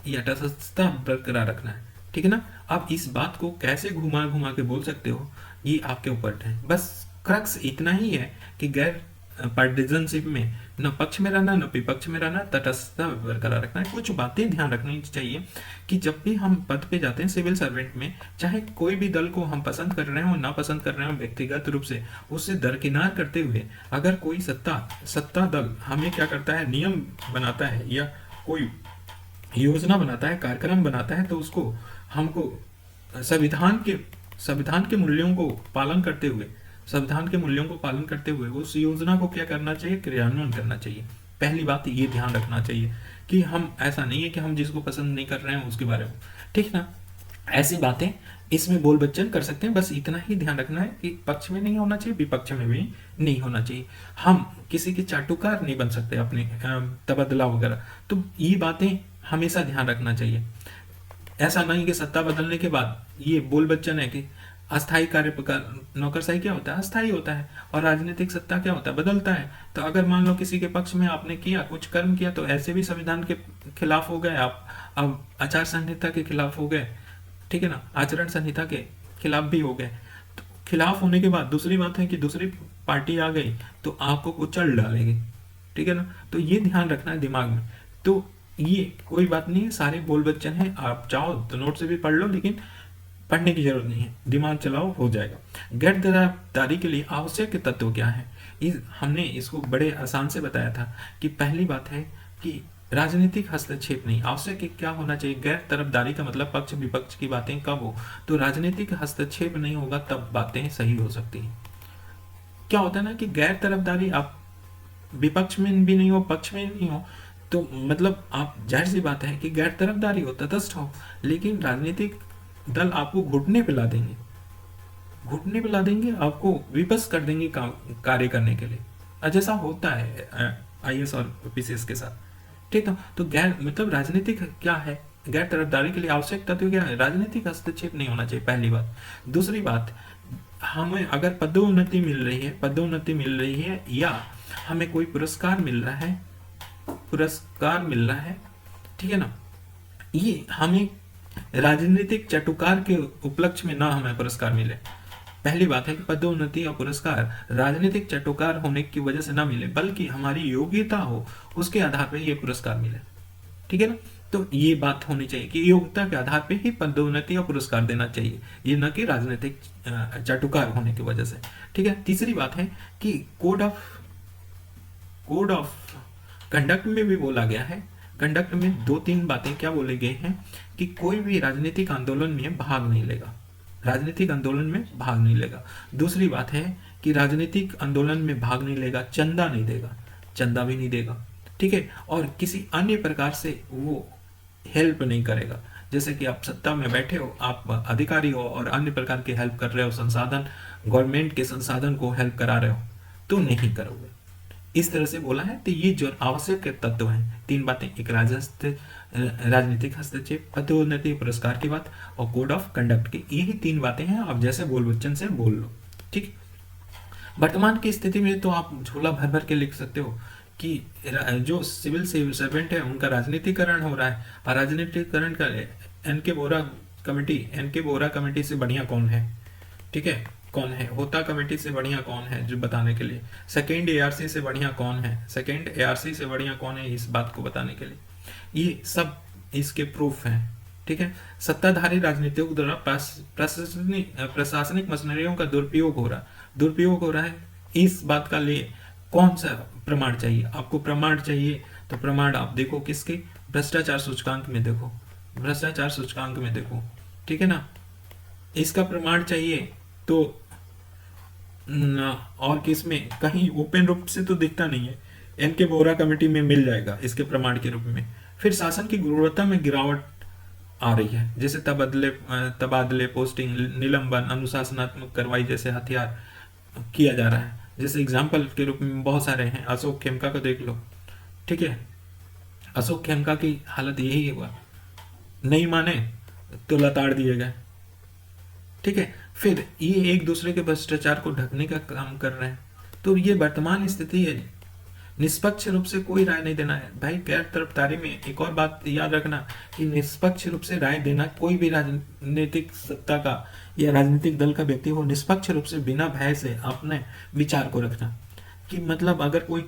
S1: या तटस्थता बरकरार रखना है, ठीक है ना। आप इस बात को कैसे घुमा घुमा के बोल सकते हो, ये आपके ऊपर है। बस क्रक्स इतना ही है कि गैर पार्टिजनशिप में न पक्ष में रहना न विपक्ष में रहना, तटस्थता बरकरार रखना है। कुछ बातें ध्यान रखनी चाहिए कि जब भी हम पद पे जाते हैं सिविल सर्वेंट में, चाहे कोई भी दल को हम पसंद कर रहे हो ना पसंद कर रहे हो व्यक्तिगत रूप से, उससे दरकिनार करते हुए अगर कोई सत्ता दल हमें क्या करता है, नियम बनाता है या कोई योजना बनाता है, कार्यक्रम बनाता है, तो उसको हमको संविधान के मूल्यों को पालन करते हुए उस योजना को क्या करना चाहिए, क्रियान्वयन करना चाहिए। पहली बात ये ध्यान रखना चाहिए कि हम ऐसा नहीं है कि हम जिसको पसंद नहीं कर रहे हैं उसके बारे में, ठीक ना। ऐसी बातें इसमें बोल बच्चन कर सकते हैं, बस इतना ही ध्यान रखना है कि पक्ष में नहीं होना चाहिए, विपक्ष में भी नहीं होना चाहिए। हम किसी के चाटुकार नहीं बन सकते अपने तबादला वगैरह, तो ये बातें हमेशा ध्यान रखना चाहिए। ऐसा नहीं कि सत्ता बदलने के बाद ये बोल बच्चन है कि अस्थायी नौकरशाही क्या होता है, अस्थायी होता है, और राजनीतिक सत्ता क्या होता है, बदलता है। तो अगर मान लो किसी के पक्ष में आपने किया, कुछ कर्म किया, तो ऐसे भी संविधान के खिलाफ हो गए आप, अब आचार संहिता के खिलाफ हो गए, ठीक है ना, आचरण संहिता के खिलाफ भी हो गए। तो खिलाफ होने के बाद दूसरी बात है कि दूसरी पार्टी आ गई तो आपको कुचल डालेगी, ठीक है ना। तो ये ध्यान रखना है दिमाग में। तो ये कोई बात नहीं है, सारे बोल बच्चन है, आप चाहो तो नोट से भी पढ़ लो, लेकिन पढ़ने की जरूरत नहीं है, दिमाग चलाओ, हो जाएगा। गैर तरफदारी के लिए आवश्यक तत्व क्या है, हमने इसको बड़े आसान से बताया था कि पहली बात है कि राजनीतिक हस्तक्षेप नहीं, आवश्यक क्या होना चाहिए, गैर तरफदारी का मतलब पक्ष विपक्ष की बातें कब हो, तो राजनीतिक हस्तक्षेप नहीं होगा तब बातें सही हो सकती हैं। क्या होता है ना कि गैर तरफदारी, आप विपक्ष में भी नहीं हो पक्ष में नहीं हो, तो मतलब आप, जाहिर सी बात है कि गैर तरफदारी हो, तटस्थ हो, लेकिन राजनीतिक दल आपको घुटने पिला देंगे, घुटने पिला देंगे, आपको विपक्ष कर देंगे कार्य करने के लिए। जैसा होता है आईएएस और पीसीएस के साथ, ठीक है। तो गैर मतलब राजनीतिक क्या है, गैर तरफदारी के लिए आवश्यक तत्व क्या है, राजनीतिक हस्तक्षेप नहीं होना चाहिए, पहली बात। दूसरी बात, हमें अगर पदोन्नति मिल रही है, पदोन्नति मिल रही है या हमें कोई पुरस्कार मिल रहा है, पुरस्कार मिल रहा है, ठीक है ना, ये हमें राजनीतिक चटुकार के उपलक्ष्य में ना हमें पुरस्कार मिले। पहली बात है कि पदोन्नति और पुरस्कार राजनीतिक चटुकार होने की वजह से ना मिले, बल्कि हमारी योग्यता हो उसके आधार पर ये पुरस्कार मिले, ठीक है ना। तो ये बात होनी चाहिए कि योग्यता के आधार पे ही पदोन्नति और पुरस्कार देना चाहिए, ये न कि राजनीतिक चटुकार होने की वजह से, ठीक है। तीसरी बात है कि कोड ऑफ कंडक्ट में भी बोला गया है, कंडक्ट में 2-3 बातें क्या बोले गए हैं कि कोई भी राजनीतिक आंदोलन में भाग नहीं लेगा, राजनीतिक आंदोलन में भाग नहीं लेगा। दूसरी बात है कि राजनीतिक आंदोलन में भाग नहीं लेगा, चंदा नहीं देगा, चंदा भी नहीं देगा, ठीक है। और किसी अन्य प्रकार से वो हेल्प नहीं करेगा, जैसे कि आप सत्ता में बैठे हो, आप अधिकारी हो और अन्य प्रकार की हेल्प कर रहे हो, संसाधन, गवर्नमेंट के संसाधन को हेल्प करा रहे हो, तो नहीं करोगे, इस तरह से बोला है। तो ये जो आवश्यक तत्व हैं, 3 बातें, एक राजनीतिक हस्तक्षेप, पदोन्नति, पुरस्कार की बात और कोड ऑफ कंडक्ट की, यही 3 बातें हैं। आप जैसे बोल बच्चन से बोल लो, ठीक। वर्तमान की स्थिति में तो आप झोला भर भर के लिख सकते हो कि जो सिविल सर्वेंट है उनका राजनीतिकरण हो रहा है, और राजनीतिकरण का एनके बोरा कमेटी से बढ़िया कौन है, ठीक है, कौन है, होता कमेटी से बढ़िया कौन है, जो बताने के लिए, सेकेंड एआरसी से बढ़िया कौन है, सेकेंड एआरसी से बढ़िया कौन है, इस बात को बताने के लिए, ये सब इसके प्रूफ हैं, ठीक है। सत्ताधारी राजनीतियों द्वारा प्रशासनिक मशीनरियों का दुरुपयोग हो रहा है, इस बात का लिए कौन सा प्रमाण चाहिए आपको, प्रमाण चाहिए तो प्रमाण आप देखो किसके, भ्रष्टाचार सूचकांक में देखो, भ्रष्टाचार सूचकांक में देखो, ठीक है ना। इसका प्रमाण चाहिए तो और किस में, कहीं ओपन रूप से तो दिखता नहीं है, एनके बोरा कमेटी में मिल जाएगा इसके प्रमाण के रूप में। फिर शासन की गुणवत्ता में गिरावट आ रही है, जैसे तबादले, पोस्टिंग, निलंबन, अनुशासनात्मक कार्रवाई जैसे हथियार किया जा रहा है। जैसे एग्जाम्पल के रूप में बहुत सारे हैं, अशोक खेमका को देख लो, ठीक है, अशोक खेमका की हालत यही हुआ, नहीं माने तो लताड़ दिए गए, ठीक है। फिर ये एक दूसरे के भ्रष्टाचार को ढकने का काम कर रहे हैं, तो ये वर्तमान स्थिति है। निष्पक्ष रूप से कोई राय नहीं देना है भाई, गैर तरफदारी में एक और बात याद रखना कि निष्पक्ष रूप से राय देना, कोई भी राजनीतिक सत्ता का या राजनीतिक दल का व्यक्ति हो, निष्पक्ष रूप से बिना भय से अपने विचार को रखना, कि मतलब अगर कोई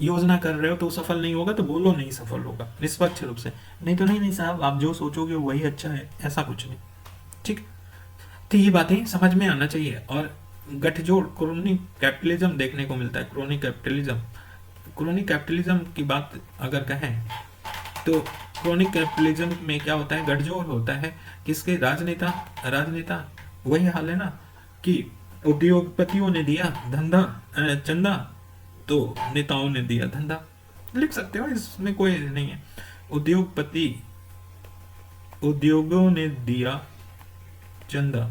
S1: योजना कर रहे हो तो सफल नहीं होगा तो बोलो नहीं सफल होगा, निष्पक्ष रूप से, नहीं तो नहीं साहब आप जो सोचोगे वही अच्छा है, ऐसा कुछ नहीं, ठीक। तो ये बातें समझ में आना चाहिए। और गठजोड़, क्रोनिक कैपिटलिज्म देखने को मिलता है, क्रोनिक कैपिटलिज्म की बात अगर कहें तो क्रोनिक कैपिटलिज्म में क्या होता है, गठजोड़ होता है, किसके, राजनेता वही हाल है ना कि उद्योगपतियों ने दिया धंधा चंदा तो नेताओं ने दिया धंधा, लिख सकते हो, इसमें कोई नहीं है। उद्योगों ने दिया चंदा,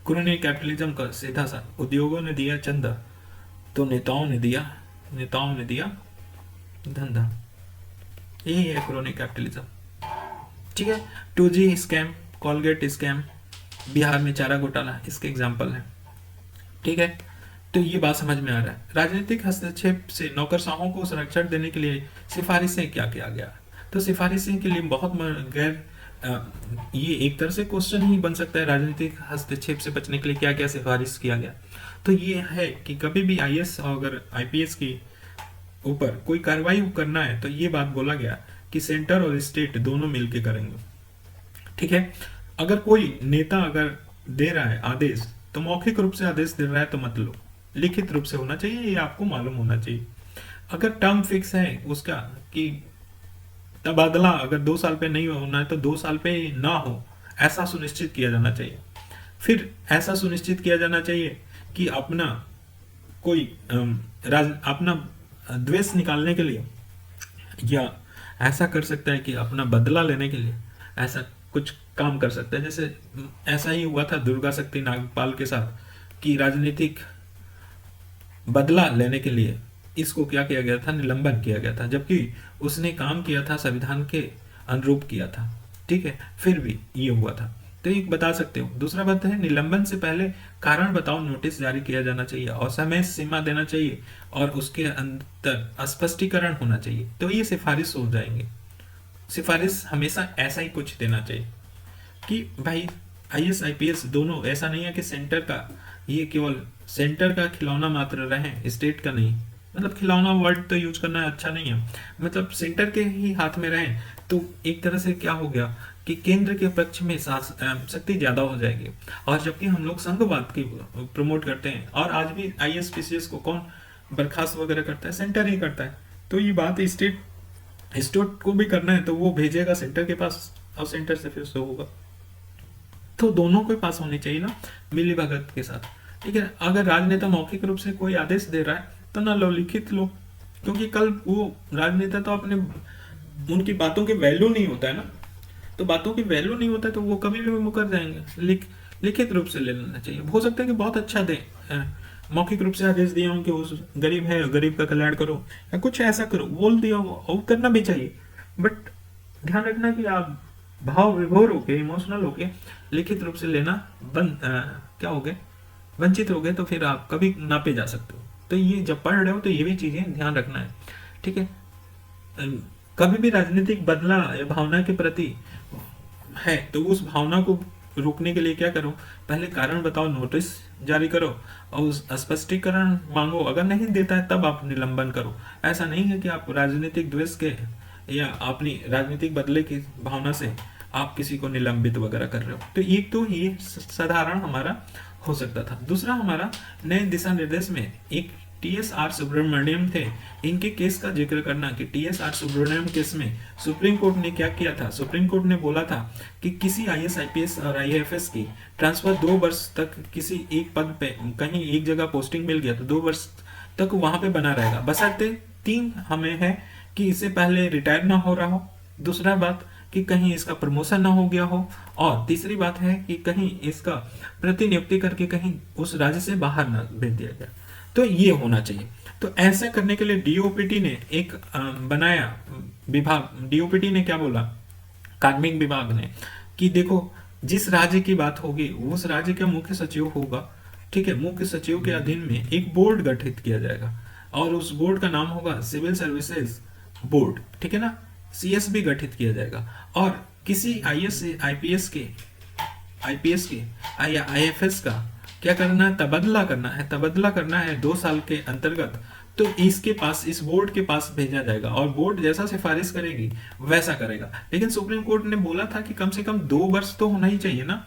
S1: क्रोनिक कैपिटलिज्म का सीधा सा, उद्योगों ने दिया चंदा तो नेताओं ने दिया धंधा, यही है क्रोनिक कैपिटलिज्म, ठीक है। 2G scam, Colgate scam, Bihar में चारा घोटाला इसके एग्जाम्पल है, ठीक है। तो ये बात समझ में आ रहा है। राजनीतिक हस्तक्षेप से नौकरशाहों को संरक्षण देने के लिए सिफारिशें क्या किया गया, तो सिफारिशें के लिए बहुत गैर ये एक तरह से क्वेश्चन ही बन सकता है, राजनीतिक हस्तक्षेप से बचने के लिए क्या क्या सिफारिश किया गया। तो ये है कि कभी भी आईएएस और अगर आईपीएस की ऊपर कोई कार्रवाई करना है तो ये बात बोला गया कि सेंटर और स्टेट दोनों मिलके करेंगे, ठीक है। अगर कोई नेता अगर दे रहा है आदेश तो मौखिक रूप से आदेश दे रहा है तो मत लो, लिखित रूप से होना चाहिए, ये आपको मालूम होना चाहिए। अगर टर्म फिक्स है उसका कि तबादला अगर 2 साल पे नहीं होना है तो 2 साल पे ना हो, ऐसा सुनिश्चित किया जाना चाहिए। फिर ऐसा सुनिश्चित किया जाना चाहिए कि अपना कोई अपना द्वेष निकालने के लिए, या ऐसा कर सकता है कि अपना बदला लेने के लिए ऐसा कुछ काम कर सकता है। जैसे ऐसा ही हुआ था दुर्गा शक्ति नागपाल के साथ कि राजनीतिक बदला लेने के लिए इसको क्या किया गया था, निलंबन किया गया था, जबकि उसने काम किया था संविधान के अनुरूप किया था। ठीक है, फिर भी ये हुआ था, तो एक बता सकते हो। दूसरा बात है निलंबन से पहले कारण बताओ नोटिस जारी किया जाना चाहिए और समय सीमा देना चाहिए और उसके अंदर स्पष्टीकरण होना चाहिए, तो ये सिफारिश हो जाएंगे। सिफारिश हमेशा ऐसा ही कुछ देना चाहिए कि भाई आईएएस आईपीएस दोनों, ऐसा नहीं है कि सेंटर का, ये केवल सेंटर का खिलौना मात्र रहे, स्टेट का नहीं। मतलब खिलौना वर्ड तो यूज करना अच्छा नहीं है, मतलब सेंटर के ही हाथ में रहे तो एक तरह से क्या हो गया कि केंद्र के पक्ष में शक्ति ज्यादा हो जाएगी। और जबकि हम लोग संघवाद की प्रमोट करते हैं, और आज भी आईएएस पीसीएस को कौन बर्खास्त वगैरह करता है, सेंटर ही करता है। तो ये बात स्टेट को भी करना है तो वो भेजेगा सेंटर के पास, और सेंटर से फिर से होगा। तो दोनों के पास होनी चाहिए ना, मिली भगत के साथ। ठीक है, अगर राजनेता मौखिक रूप से कोई आदेश दे रहा है तो ना लो, लिखित लो, क्योंकि कल वो राजनेता तो अपने, उनकी बातों की वैल्यू नहीं होता है ना, तो बातों की वैल्यू नहीं होता है तो वो कभी भी मुकर जाएंगे। लिखित रूप से ले लेना चाहिए। हो सकता है कि बहुत अच्छा दे, मौखिक रूप से आदेश दिया हो कि उस गरीब है, गरीब का कल्याण करो या कुछ ऐसा करो, बोल दिया हो, और करना भी चाहिए। बट ध्यान रखना कि आप भाव विभोर होके, इमोशनल होके लिखित रूप से लेना क्या हो गए, वंचित हो गए, तो फिर आप कभी नापे जा सकते हो। तो ये जब पढ़ रहे हो तो ये भी चीजें ध्यान रखना है। ठीक है, कभी भी राजनीतिक बदला या भावना के प्रति है तो उस भावना को रोकने के लिए क्या करो, पहले कारण बताओ नोटिस जारी करो और उस स्पष्टीकरण मांगो। अगर नहीं देता है तब आप निलंबन करो। ऐसा नहीं है कि आप राजनीतिक द्वेष के या अपनी राजनीतिक बदले की भावना से आप किसी को निलंबित वगैरह कर रहे हो। तो एक तो ये साधारण हमारा हो सकता था। दूसरा, हमारा नए दिशा निर्देश में एक टीएसआर सुब्रमण्यम थे, इनके केस का जिक्र करना कि टीएसआर सुब्रमण्यम केस में सुप्रीम कोर्ट ने क्या किया था। सुप्रीम कोर्ट ने बोला था कि किसी आईएएस आईपीएस और आईएफएस की ट्रांसफर 2 वर्ष तक किसी एक पद पे कहीं एक जगह पोस्टिंग मिल गया तो 2 वर्ष तक वहां पे बना रहेगा, बशर्ते 3 हमें है कि इससे पहले रिटायर ना हो रहा हो, दूसरा बात कि कहीं इसका प्रमोशन ना हो गया हो, और तीसरी बात है कि कहीं इसका प्रतिनियुक्ति करके कहीं उस राज्य से बाहर ना भेज दिया गया। तो ये होना चाहिए। तो ऐसा करने के लिए डीओपीटी ने एक बनाया विभाग। डीओपीटी ने क्या बोला, कार्मिक विभाग ने, कि देखो जिस राज्य की बात होगी उस राज्य का मुख्य सचिव होगा। ठीक है, मुख्य सचिव के अधीन में एक बोर्ड गठित किया जाएगा और उस बोर्ड का नाम होगा सिविल सर्विसेज बोर्ड। ठीक है ना, सीएसबी गठित किया जाएगा। और किसी आईएएस आईपीएस के या आईएफएस का क्या करना है, तबादला करना है। तबादला करना है 2 साल के अंतर्गत, तो इसके पास, इस बोर्ड के पास भेजा जाएगा और बोर्ड जैसा सिफारिश करेगी वैसा करेगा। लेकिन सुप्रीम कोर्ट ने बोला था कि कम से कम 2 वर्ष तो होना ही चाहिए ना।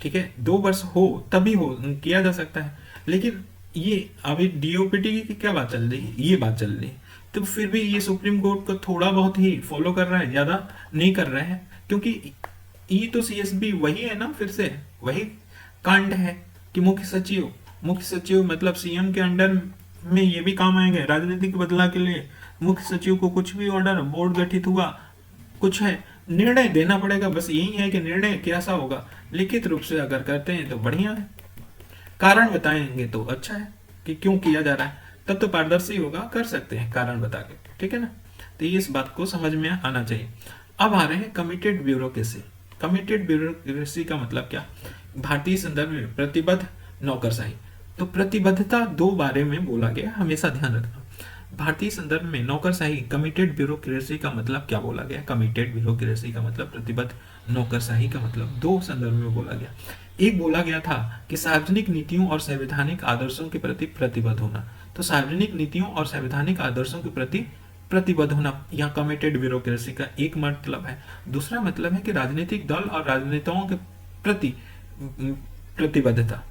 S1: ठीक है, 2 वर्ष हो तभी हो किया जा सकता है। लेकिन ये अभी डीओपीटी की क्या बात चल रही है, ये बात चल रही है। तो फिर भी ये सुप्रीम कोर्ट को थोड़ा बहुत ही फॉलो कर रहा है, ज्यादा नहीं कर रहे हैं, क्योंकि ये तो सीएसबी वही है ना, फिर से वही कांड है कि मुख्य सचिव मतलब सीएम के अंडर में ये भी काम आएंगे राजनीतिक बदला के लिए। मुख्य सचिव को कुछ भी ऑर्डर, बोर्ड गठित हुआ, कुछ है, निर्णय देना पड़ेगा। बस यही है कि निर्णय कैसा होगा, लिखित रूप से अगर करते हैं तो बढ़िया है, कारण बताएंगे तो अच्छा है कि क्यों किया जा रहा है, तब तो पारदर्शी होगा, कर सकते हैं कारण बता के। ठीक है ना, तो ये इस बात को समझ में आना चाहिए। अब आ रहे हैं कमिटेड ब्यूरोक्रेसी। कमिटेड ब्यूरोक्रेसी का मतलब क्या, भारतीय संदर्भ में प्रतिबद्ध नौकरशाही। तो प्रतिबद्धता 2 बारे में बोला गया, हमेशा ध्यान रखना। भारतीय संदर्भ में नौकरशाही, कमिटेड ब्यूरोक्रेसी का मतलब क्या बोला गया, कमिटेड ब्यूरोक्रेसी का मतलब प्रतिबद्ध नौकरशाही का मतलब 2 संदर्भ में बोला गया। एक बोला गया था कि सार्वजनिक नीतियों और संवैधानिक आदर्शों के प्रति प्रतिबद्ध होना। तो सार्वजनिक नीतियों और संवैधानिक आदर्शों के प्रति प्रतिबद्ध होना यहाँ कमिटेड ब्यूरोक्रेसी का एक मतलब है। दूसरा मतलब है कि राजनीतिक दल और राजनेताओं के प्रति प्रतिबद्धता।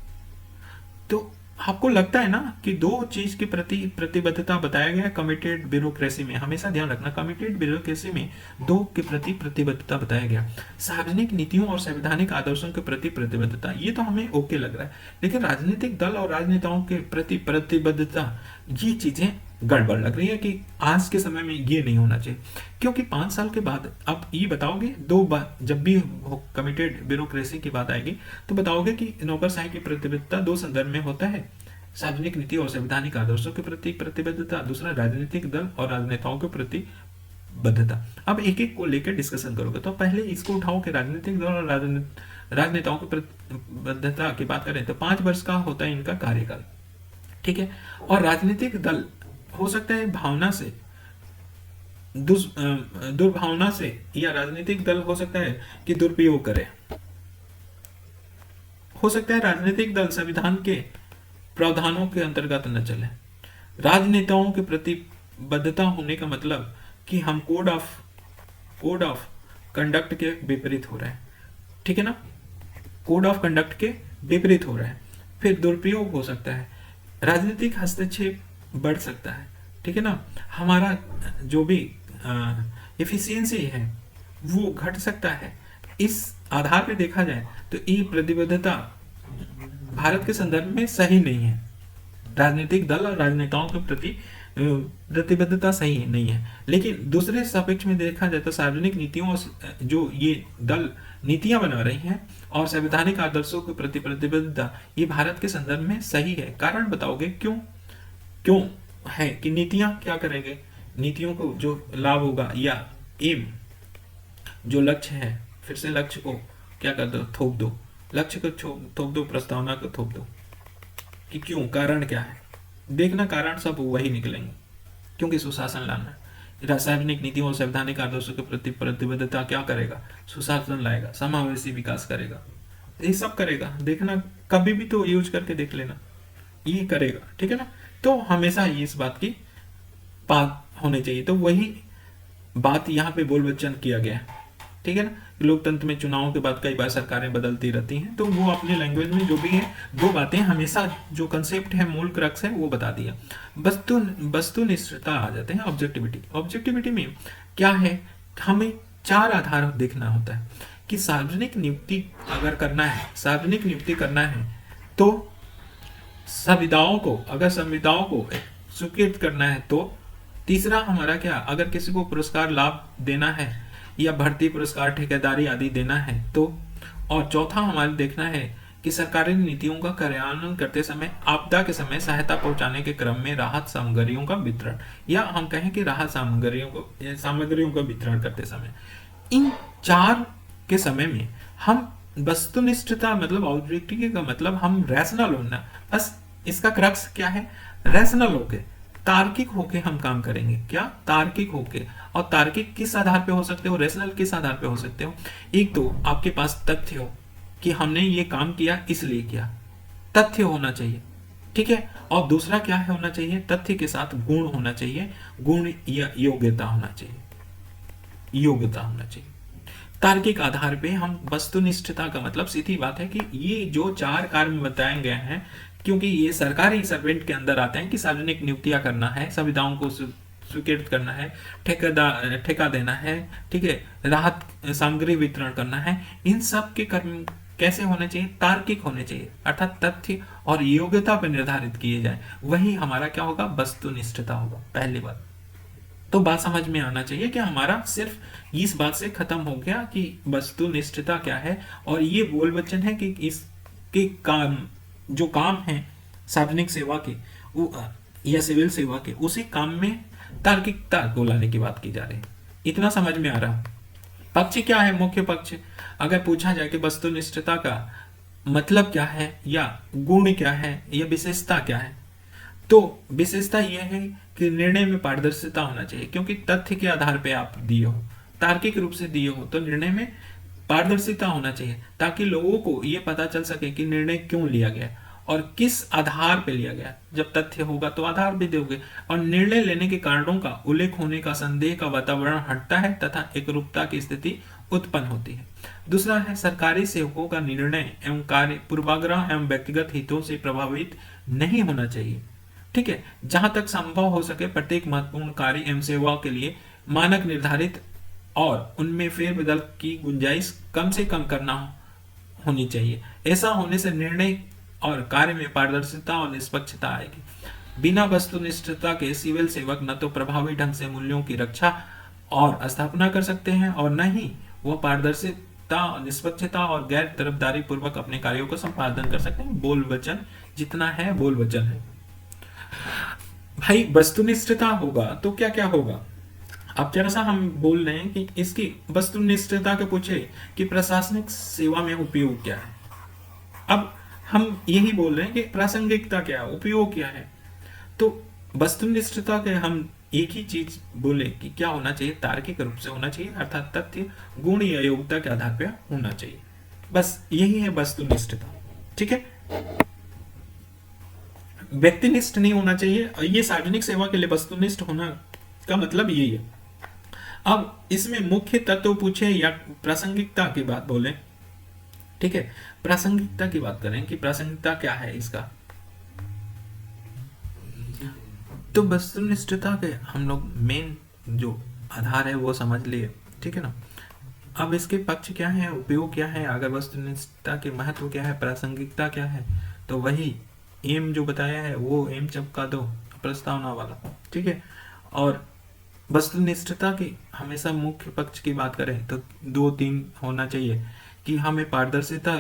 S1: तो आपको लगता है ना कि दो चीज के प्रति प्रतिबद्धता बताया गया है कमिटेड ब्यूरोक्रेसी में। हमेशा ध्यान रखना, कमिटेड ब्यूरोक्रेसी में दो के प्रति प्रतिबद्धता बताया गया। सार्वजनिक नीतियों और संवैधानिक आदर्शों के प्रति प्रतिबद्धता, ये तो हमें ओके लग रहा है, लेकिन राजनीतिक दल और राजनेताओं के प्रति प्रतिबद्धता, ये चीजें गड़बड़ लग रही है कि आज के समय में ये नहीं होना चाहिए। क्योंकि 5 साल के बाद आप ये बताओगे, दो बार जब भी कमिटेड ब्यूरोक्रेसी की बात आएगी तो बताओगे कि नौकरशाही की प्रतिबद्धता दो संदर्भ में होता है, सार्वजनिक नीति और संवैधानिक आदर्शों के प्रति प्रतिबद्धता, दूसरा राजनीतिक दल और राजनेताओं के प्रति बद्धता। अब एक एक को लेकर डिस्कशन करोगे तो पहले इसको उठाओ कि राजनीतिक दल और राजनेताओं की प्रतिबद्धता की बात करें तो 5 वर्ष का होता है इनका कार्यकाल, ठीक है। और राजनीतिक दल हो सकता है भावना से, दुर्भावना से, या राजनीतिक दल हो सकता है कि दुरुपयोग करे, हो सकता है राजनीतिक दल संविधान के प्रावधानों के अंतर्गत न चले। राजनेताओं के प्रति बद्धता होने का मतलब कि हम कोड ऑफ कंडक्ट के विपरीत हो रहे हैं, ठीक है ना, कोड ऑफ कंडक्ट के विपरीत हो रहे हैं। फिर दुरुपयोग हो सकता है, राजनीतिक हस्तक्षेप बढ़ सकता है, ठीक है ना, हमारा जो भी एफिशिएंसी है वो घट सकता है। इस आधार पे देखा जाए तो ये प्रतिबद्धता भारत के संदर्भ में सही नहीं है। राजनीतिक दल और राजनेताओं के प्रति प्रतिबद्धता सही नहीं है। लेकिन दूसरे सापेक्ष में देखा जाए तो सार्वजनिक नीतियों और जो ये दल नीतियां बना रही हैं और संवैधानिक आदर्शों के प्रति प्रतिबद्धता, ये भारत के संदर्भ में सही है। कारण बताओगे क्यों है कि नीतियां क्या करेंगे, नीतियों को जो लाभ होगा या एम जो लक्ष्य है, फिर से लक्ष्य को क्या कर दो, थोप दो, लक्ष्य को थोप दो, प्रस्तावना को थोप दो कि क्यों, कारण क्या है। देखना कारण सब वही निकलेंगे, क्योंकि सुशासन लाना है। सार्वजनिक नीतियों और संवैधानिक आदर्शों के प्रति प्रतिबद्धता क्या करेगा, सुशासन लाएगा, समावेशी विकास करेगा, ये सब करेगा। देखना कभी भी तो यूज करके देख लेना, ये करेगा, ठीक है ना। तो हमेशा ये इस बात की बात होनी चाहिए। तो वही बात यहाँ पे बोल वचन किया गया है, ठीक है ना। लोकतंत्र में चुनावों के बाद कई बार सरकारें बदलती रहती हैं, तो वो अपने लैंग्वेज में जो भी है दो बातें हमेशा जो कंसेप्ट है, मूल क्रक्स है, वो बता दिया। वस्तुनिष्ठता आ जाते हैं, ऑब्जेक्टिविटी में क्या है, हमें 4 आधार देखना होता है कि सार्वजनिक नियुक्ति अगर करना है, सार्वजनिक नियुक्ति करना है तो संविदाओं को स्वीकृत करना है। तो तीसरा हमारा क्या, अगर किसी को पुरस्कार लाभ देना है या भर्ती पुरस्कार, ठेकेदारी आदि देना है तो, और चौथा हमारे देखना है कि सरकारी नीतियों का कार्यान्वयन करते समय आपदा के समय सहायता पहुंचाने के क्रम में राहत सामग्रियों का वितरण, या हम कहें कि राहत सामग्रियों का वितरण करते समय, इन 4 के समय में हम वस्तुनिष्ठता मतलब ऑब्जेक्टिविटी का मतलब हम रैशनल होना, बस इसका क्रक्स क्या है, रैशनल होके, तार्किक होके हम काम करेंगे। क्या, तार्किक होके। और तार्किक किस आधार पे हो सकते हो, रैशनल किस आधार पे हो सकते हो, एक तो आपके पास तथ्य हो कि हमने ये काम किया इसलिए किया, तथ्य होना चाहिए, ठीक है। और दूसरा क्या है होना चाहिए, तथ्य के साथ गुण होना चाहिए, गुण या योग्यता होना चाहिए। तार्किक आधार पे हम वस्तुनिष्ठता का मतलब सीधी बात है कि ये जो 4 कार्य बताए गए हैं, क्योंकि ये सरकारी सर्वेंट के अंदर आते हैं कि सार्वजनिक नियुक्तियां करना है, संविदाओं को स्वीकृत करना है, ठेका देना है, ठीक है, राहत सामग्री वितरण करना है, इन सब के कर्म कैसे होने चाहिए, तार्किक होने चाहिए, अर्थात तथ्य और योग्यता पर निर्धारित किए जाए, वही हमारा क्या होगा, वस्तुनिष्ठता होगा। पहली बात तो बात समझ में आना चाहिए कि हमारा सिर्फ इस बात से खत्म हो गया कि वस्तुनिष्ठता क्या है, और ये बोल वचन है कि इसके काम जो काम है सार्वजनिक सेवा के या सिविल सेवा के, उसी काम में तार्किकता को लाने की बात की जा रही है। इतना समझ में आ रहा। पक्ष क्या है, मुख्य पक्ष, अगर पूछा जाए कि वस्तुनिष्ठता का मतलब क्या है, या गुण क्या है, या विशेषता क्या है, तो विशेषता यह है कि निर्णय में पारदर्शिता होना चाहिए, क्योंकि तथ्य के आधार पे आप दिए हो, तार्किक रूप से दिए हो, तो निर्णय में पारदर्शिता होना चाहिए ताकि लोगों को ये पता चल सके कि निर्णय क्यों लिया गया। और किस आधार पे लिया गया। जब तथ्य होगा तो आधार भी दोगे, और निर्णय लेने के कारणों का उल्लेख होने का संदेह का वातावरण हटता है तथा एकरूपता की स्थिति उत्पन्न होती है। दूसरा है, सरकारी सेवकों का निर्णय एवं कार्य पूर्वाग्रह एवं व्यक्तिगत हितों से प्रभावित नहीं होना चाहिए। ठीक है, जहां तक संभव हो सके प्रत्येक महत्वपूर्ण कार्य एवं सेवा के लिए मानक निर्धारित और उनमें फेरबदल की गुंजाइश कम से कम करना होनी चाहिए। ऐसा होने से निर्णय और कार्य में पारदर्शिता और निष्पक्षता आएगी। बिना वस्तुनिष्ठता के सिविल सेवक न तो प्रभावी ढंग से मूल्यों की रक्षा और स्थापना कर सकते हैं और न ही वह पारदर्शिता, निष्पक्षता और गैर तरफदारी पूर्वक अपने कार्यों को संपादन कर सकते हैं। बोल वचन जितना है बोल वचन है। भाई वस्तुनिष्ठता होगा तो क्या क्या होगा। अब जरा सा हम बोल रहे हैं कि इसकी वस्तुनिष्ठता के पूछे कि प्रशासनिक सेवा में उपयोग क्या है। अब हम यही बोल रहे हैं कि प्रासंगिकता क्या है, उपयोग क्या है। तो वस्तुनिष्ठता के हम एक ही चीज बोले कि क्या होना चाहिए, तार्किक रूप से होना चाहिए, अर्थात तथ्य गुण या योग्यता के आधार पर होना चाहिए। बस यही है वस्तुनिष्ठता। ठीक है, व्यक्तिनिष्ठ नहीं होना चाहिए। ये सार्वजनिक सेवा के लिए वस्तुनिष्ठ होना का मतलब यही है। अब इसमें मुख्य तत्व पूछे या प्रासंगिकता की बात बोले। ठीक है, प्रासंगिकता की बात करें कि प्रासंगिकता क्या है इसका, तो वस्तुनिष्ठता के हम लोग मेन जो आधार है वो समझ लिए। ठीक है ना। अब इसके पक्ष क्या है, उपयोग क्या है, अगर वस्तुनिष्ठता के महत्व क्या है, प्रासंगिकता क्या है, तो वही एम जो बताया है वो एम चपका दो प्रस्तावना वाला। ठीक है, और वस्तुनिष्ठता की हमेशा मुख्य पक्ष की बात करें तो 2-3 होना चाहिए कि हमें पारदर्शिता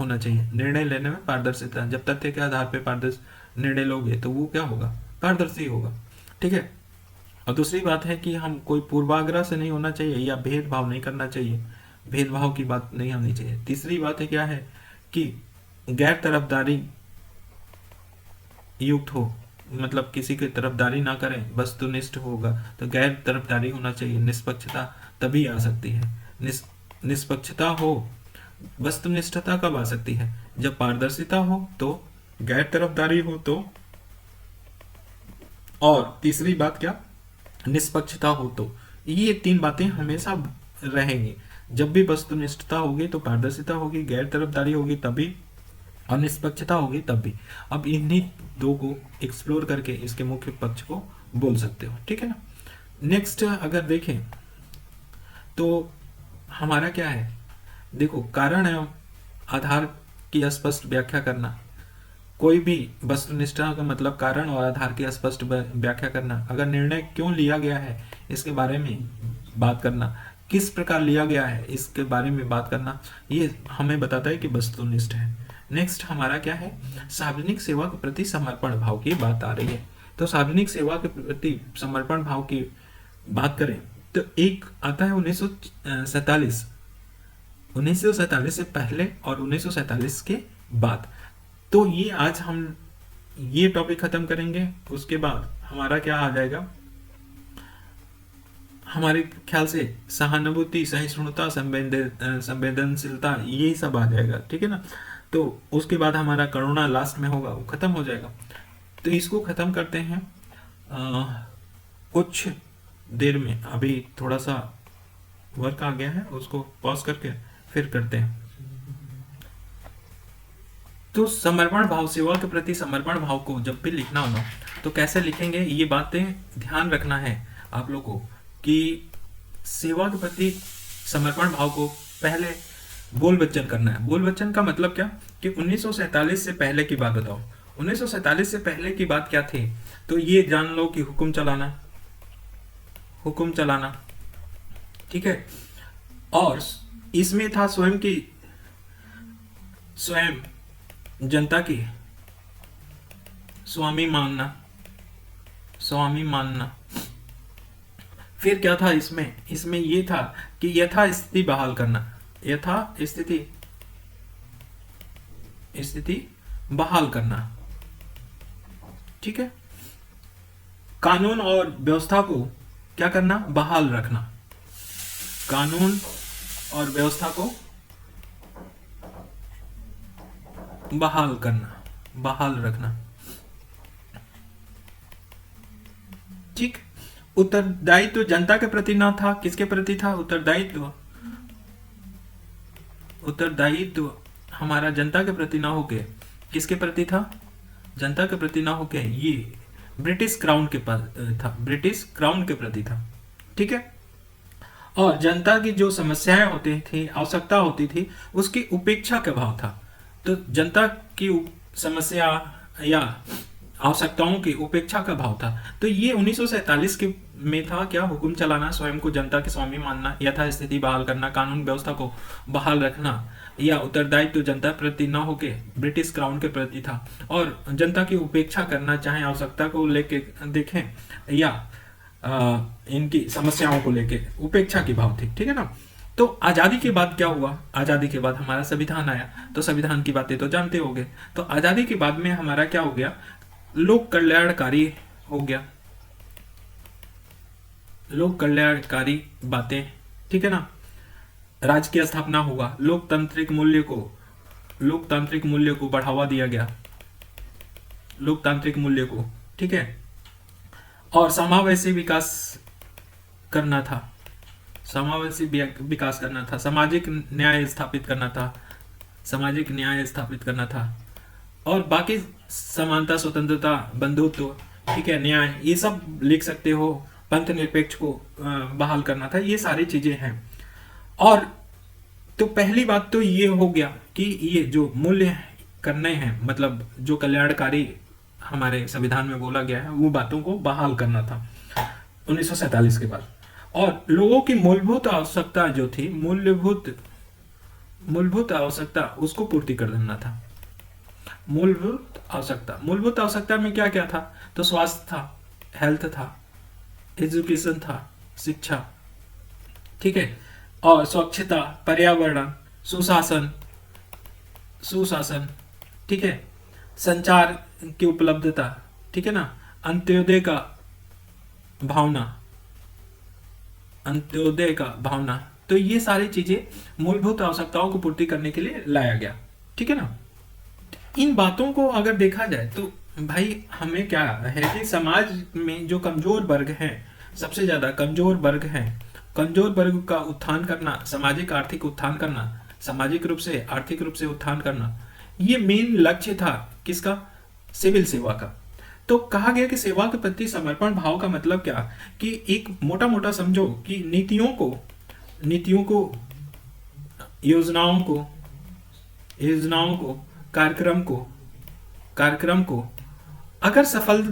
S1: होना चाहिए, निर्णय लेने में पारदर्शिता। जब तथ्य के आधार पर पारदर्शी निर्णय लोगे तो वो क्या होगा, पारदर्शी होगा। ठीक है, और दूसरी बात है कि हम कोई पूर्वाग्रह से नहीं होना चाहिए या भेदभाव नहीं करना चाहिए, भेदभाव की बात नहीं होनी चाहिए। तीसरी बात है क्या है कि गैर तरफदारी युक्त हो, मतलब किसी की तरफदारी ना करें, वस्तुनिष्ठ होगा तो गैर तरफदारी होना चाहिए। निष्पक्षता तभी आ सकती है, निष्पक्षता हो। वस्तुनिष्ठता कब आ सकती है, जब पारदर्शिता हो तो, गैर तरफदारी हो तो, और तीसरी बात क्या, निष्पक्षता हो तो। ये 3 बातें हमेशा रहेंगी। जब भी वस्तुनिष्ठता होगी तो पारदर्शिता होगी, गैर तरफदारी होगी तभी, और निष्पक्षता होगी तब भी। अब इन्हीं 2 को एक्सप्लोर करके इसके मुख्य पक्ष को बोल सकते हो। ठीक है ना। नेक्स्ट अगर देखें तो हमारा क्या है, देखो कारण एवं आधार की स्पष्ट व्याख्या करना। कोई भी वस्तुनिष्ठता का मतलब कारण और आधार की स्पष्ट व्याख्या करना। अगर निर्णय क्यों लिया गया है इसके बारे में बात करना, किस प्रकार लिया गया है इसके बारे में बात करना, ये हमें बताता है कि वस्तुनिष्ठ है। नेक्स्ट हमारा क्या है, सार्वजनिक सेवा के प्रति समर्पण भाव की बात आ रही है। तो सार्वजनिक सेवा के प्रति समर्पण भाव की बात करें तो एक आता है 1947, 1947 से पहले और 1947 के बाद। तो ये आज हम ये टॉपिक खत्म करेंगे, उसके बाद हमारा क्या आ जाएगा, हमारे ख्याल से सहानुभूति, सहिष्णुता, संवेदनशीलता, यही सब आ जाएगा। ठीक है ना। तो उसके बाद हमारा करुणा लास्ट में होगा, वो खत्म हो जाएगा। तो इसको खत्म करते हैं कुछ देर में। अभी थोड़ा सा वर्क आ गया है, उसको पॉज करके फिर करते हैं। तो समर्पण भाव, सेवा के प्रति समर्पण भाव को जब भी लिखना हो तो कैसे लिखेंगे, ये बातें ध्यान रखना है आप लोगों को कि सेवा के प्रति समर्पण भाव को पहले बोल वचन करना है। बोल वचन का मतलब क्या कि 1947 से पहले की बात बताओ। 1947 से पहले की बात क्या थी, तो ये जान लो कि हुक्म चलाना, हुक्म चलाना। ठीक है, और इसमें था स्वयं की, स्वयं जनता की स्वामी मानना, स्वामी मानना। फिर क्या था इसमें, इसमें ये था कि यथा स्थिति बहाल करना, यथा स्थिति बहाल करना। ठीक है, कानून और व्यवस्था को क्या करना, बहाल रखना। कानून और व्यवस्था को बहाल करना, बहाल रखना। ठीक। उत्तरदायित्व जनता के प्रति ना था, किसके प्रति था उत्तरदायित्व? उत्तरदायित्व हमारा जनता के प्रति ना होके किसके प्रति था? जनता के प्रति ना होके ये ब्रिटिश क्राउन के पास था, ब्रिटिश क्राउन के प्रति था। ठीक है। और जनता की जो समस्याएं होती थी, आवश्यकता होती थी, उसकी उपेक्षा का भाव था। तो जनता की समस्या या आवश्यकताओं की उपेक्षा का भाव था। तो ये 1947 के में था क्या? हुक्म चलाना, स्वयं को जनता के स्वामी मानना, यथास्थिति बहाल करना, कानून व्यवस्था को बहाल रखना, या उत्तरदायित्व जनता प्रति न होके ब्रिटिश क्राउन के प्रति था। और जनता की उपेक्षा करना, चाहे आवश्यकता को लेके देखें या इनकी समस्याओं को लेके उपेक्षा की भाव थी। ठीक है ना। तो आजादी के बाद क्या हुआ? आजादी के बाद हमारा संविधान आया। तो संविधान की बातें तो जानते होंगे। तो आजादी के बाद में हमारा क्या हो गया? लोक कल्याणकारी हो गया, लोक कल्याणकारी बातें। ठीक है ना। राज्य की स्थापना होगा, लोकतांत्रिक मूल्य को बढ़ावा दिया गया, लोकतांत्रिक मूल्य को। ठीक है। और समावेशी विकास करना था, समावेशी विकास करना था, सामाजिक न्याय स्थापित करना था, सामाजिक न्याय स्थापित करना था। और बाकी समानता, स्वतंत्रता, बंधुत्व, ठीक है, न्याय, ये सब लिख सकते हो। पंथ निरपेक्ष को बहाल करना था। ये सारी चीजें हैं। और तो पहली बात तो ये हो गया कि ये जो मूल्य करने हैं, मतलब जो कल्याणकारी हमारे संविधान में बोला गया है, वो बातों को बहाल करना था 1947 के बाद। और लोगों की मूलभूत आवश्यकता जो थी, मूलभूत आवश्यकता, उसको पूर्ति कर देना था। मूलभूत आवश्यकता में क्या क्या था? तो स्वास्थ्य था, हेल्थ था, एजुकेशन था, शिक्षा, ठीक है, और स्वच्छता, पर्यावरण, सुशासन, ठीक है, संचार की उपलब्धता, ठीक है ना, अंत्योदय का भावना। तो ये सारी चीजें मूलभूत आवश्यकताओं को पूर्ति करने के लिए लाया गया। ठीक है ना। इन बातों को अगर देखा जाए तो भाई हमें क्या है कि समाज में जो कमजोर वर्ग हैं, सबसे ज्यादा कमजोर वर्ग हैं, कमजोर वर्ग का उत्थान करना, सामाजिक आर्थिक उत्थान करना, सामाजिक रूप से आर्थिक रूप से उत्थान करना, ये मेन लक्ष्य था किसका? सिविल सेवा का। तो कहा गया कि सेवा के प्रति समर्पण भाव का मतलब क्या? कि एक मोटा मोटा समझो कि नीतियों को, योजनाओं को, कार्यक्रम को अगर सफल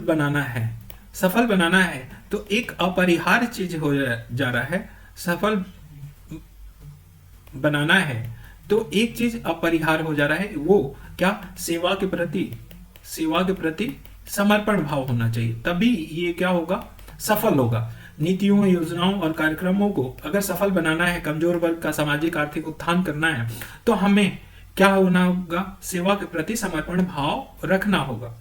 S1: बनाना है तो एक अपरिहार्य चीज हो जा रहा है। सफल बनाना है तो एक चीज अपरिहार्य हो जा रहा है, वो क्या? सेवा के प्रति समर्पण भाव होना चाहिए, तभी ये क्या होगा? सफल होगा। नीतियों, योजनाओं और कार्यक्रमों को अगर सफल बनाना है, कमजोर वर्ग का सामाजिक आर्थिक उत्थान करना है, तो हमें क्या होना होगा? सेवा के प्रति समर्पण भाव रखना होगा।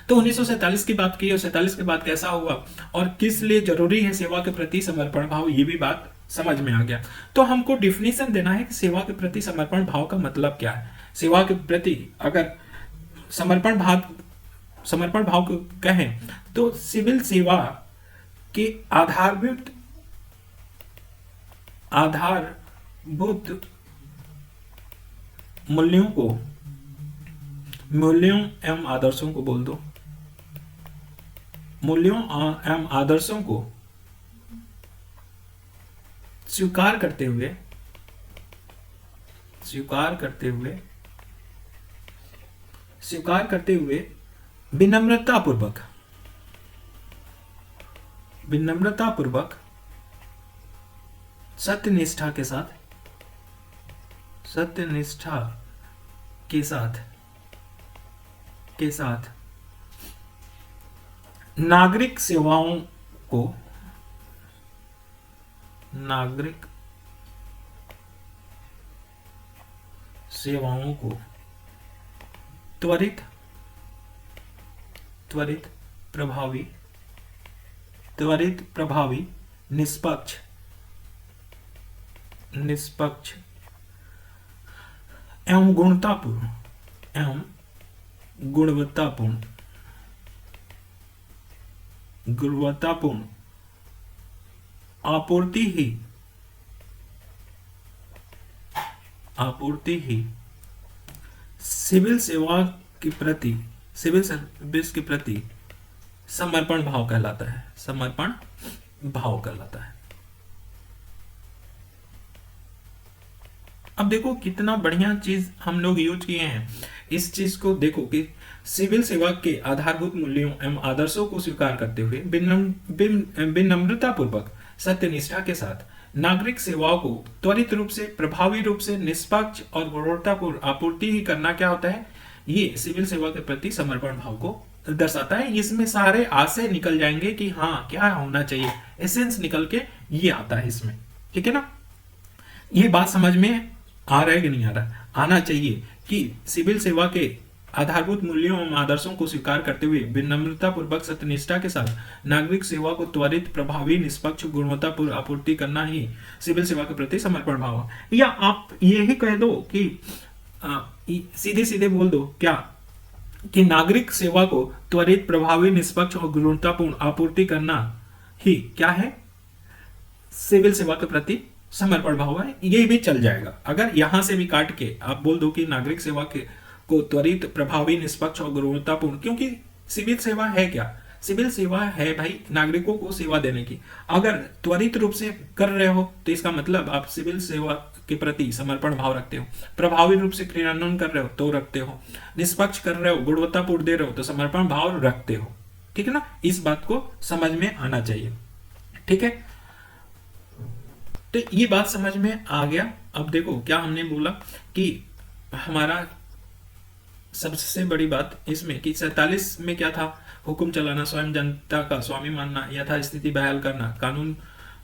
S1: तो 1947 की बात की और 47 के बाद कैसा हुआ और किस लिए जरूरी है सेवा के प्रति समर्पण भाव, ये भी बात समझ में आ गया। तो हमको डिफिनेशन देना है कि सेवा के प्रति समर्पण भाव का मतलब क्या है। सेवा के प्रति अगर समर्पण भाव को कहें तो सिविल सेवा के आधारभूत मूल्यों एवं आदर्शों को बोल दो, मूल्यों एवं आदर्शों को स्वीकार करते हुए विनम्रता पूर्वक सत्यनिष्ठा के साथ नागरिक सेवाओं को त्वरित, प्रभावी, निष्पक्ष एवं एवं गुणवत्तापूर्ण गुणवत्तापूर्ण आपूर्ति ही सिविल सेवा के प्रति सिविल सर्विस के प्रति समर्पण भाव कहलाता है। समर्पण भाव कहलाता है। अब देखो कितना बढ़िया चीज हम लोग यूज किए हैं। इस चीज को देखो कि सिविल सेवा के आधारभूत मूल्यों एवं आदर्शों को स्वीकार करते हुए विनम्रता पूर्वक सत्यनिष्ठा के साथ नागरिक सेवाओं को त्वरित रूप से, प्रभावी रूप से, निष्पक्ष और गुणवत्तापूर्ण आपूर्ति ही करना क्या होता है, ये सिविल सेवा के प्रति समर्पण भाव को दर्शाता है। इसमें सारे आशय निकल जाएंगे कि हाँ क्या होना चाहिए, एसेंस निकल के ये आता है इसमें। ठीक है ना, ये बात समझ में आ रहा है कि नहीं आ रहा? आना चाहिए कि सिविल सेवा के आधारभूत मूल्यों एवं आदर्शों को स्वीकार करते हुए विनम्रता पूर्वक सत्यनिष्ठा के साथ नागरिक सेवा को त्वरित, प्रभावी, निष्पक्ष, गुणवत्तापूर्ण आपूर्ति करना ही सिविल सेवा के प्रति समर्पण भाव है। या आप यही कह दो कि सीधे सीधे बोल दो क्या कि नागरिक सेवा को त्वरित, प्रभावी, निष्पक्ष और गुणवत्तापूर्ण आपूर्ति करना ही क्या है, सिविल सेवा के प्रति समर्पण भाव है। ये भी चल जाएगा। अगर यहां से भी काट के आप बोल दो कि नागरिक सेवा को त्वरित, प्रभावी, निष्पक्ष और गुणवत्तापूर्ण, क्योंकि सिविल सेवा है क्या, सिविल सेवा है भाई नागरिकों को सेवा देने की। अगर त्वरित रूप से कर रहे हो तो इसका मतलब आप सिविल सेवा के प्रति समर्पण भाव रखते हो। प्रभावी रूप से क्रियान्वयन कर रहे हो तो रखते हो। निष्पक्ष कर रहे हो, गुणवत्तापूर्ण दे रहे हो तो समर्पण भाव रखते हो। ठीक है ना, इस बात को समझ में आना चाहिए। ठीक है, तो ये बात समझ में आ गया। अब देखो क्या हमने बोला कि हमारा सबसे बड़ी बात इसमें कि 47 में क्या था, हुक्म चलाना, स्वयं जनता का स्वामी मानना, यथास्थिति बहाल करना, कानून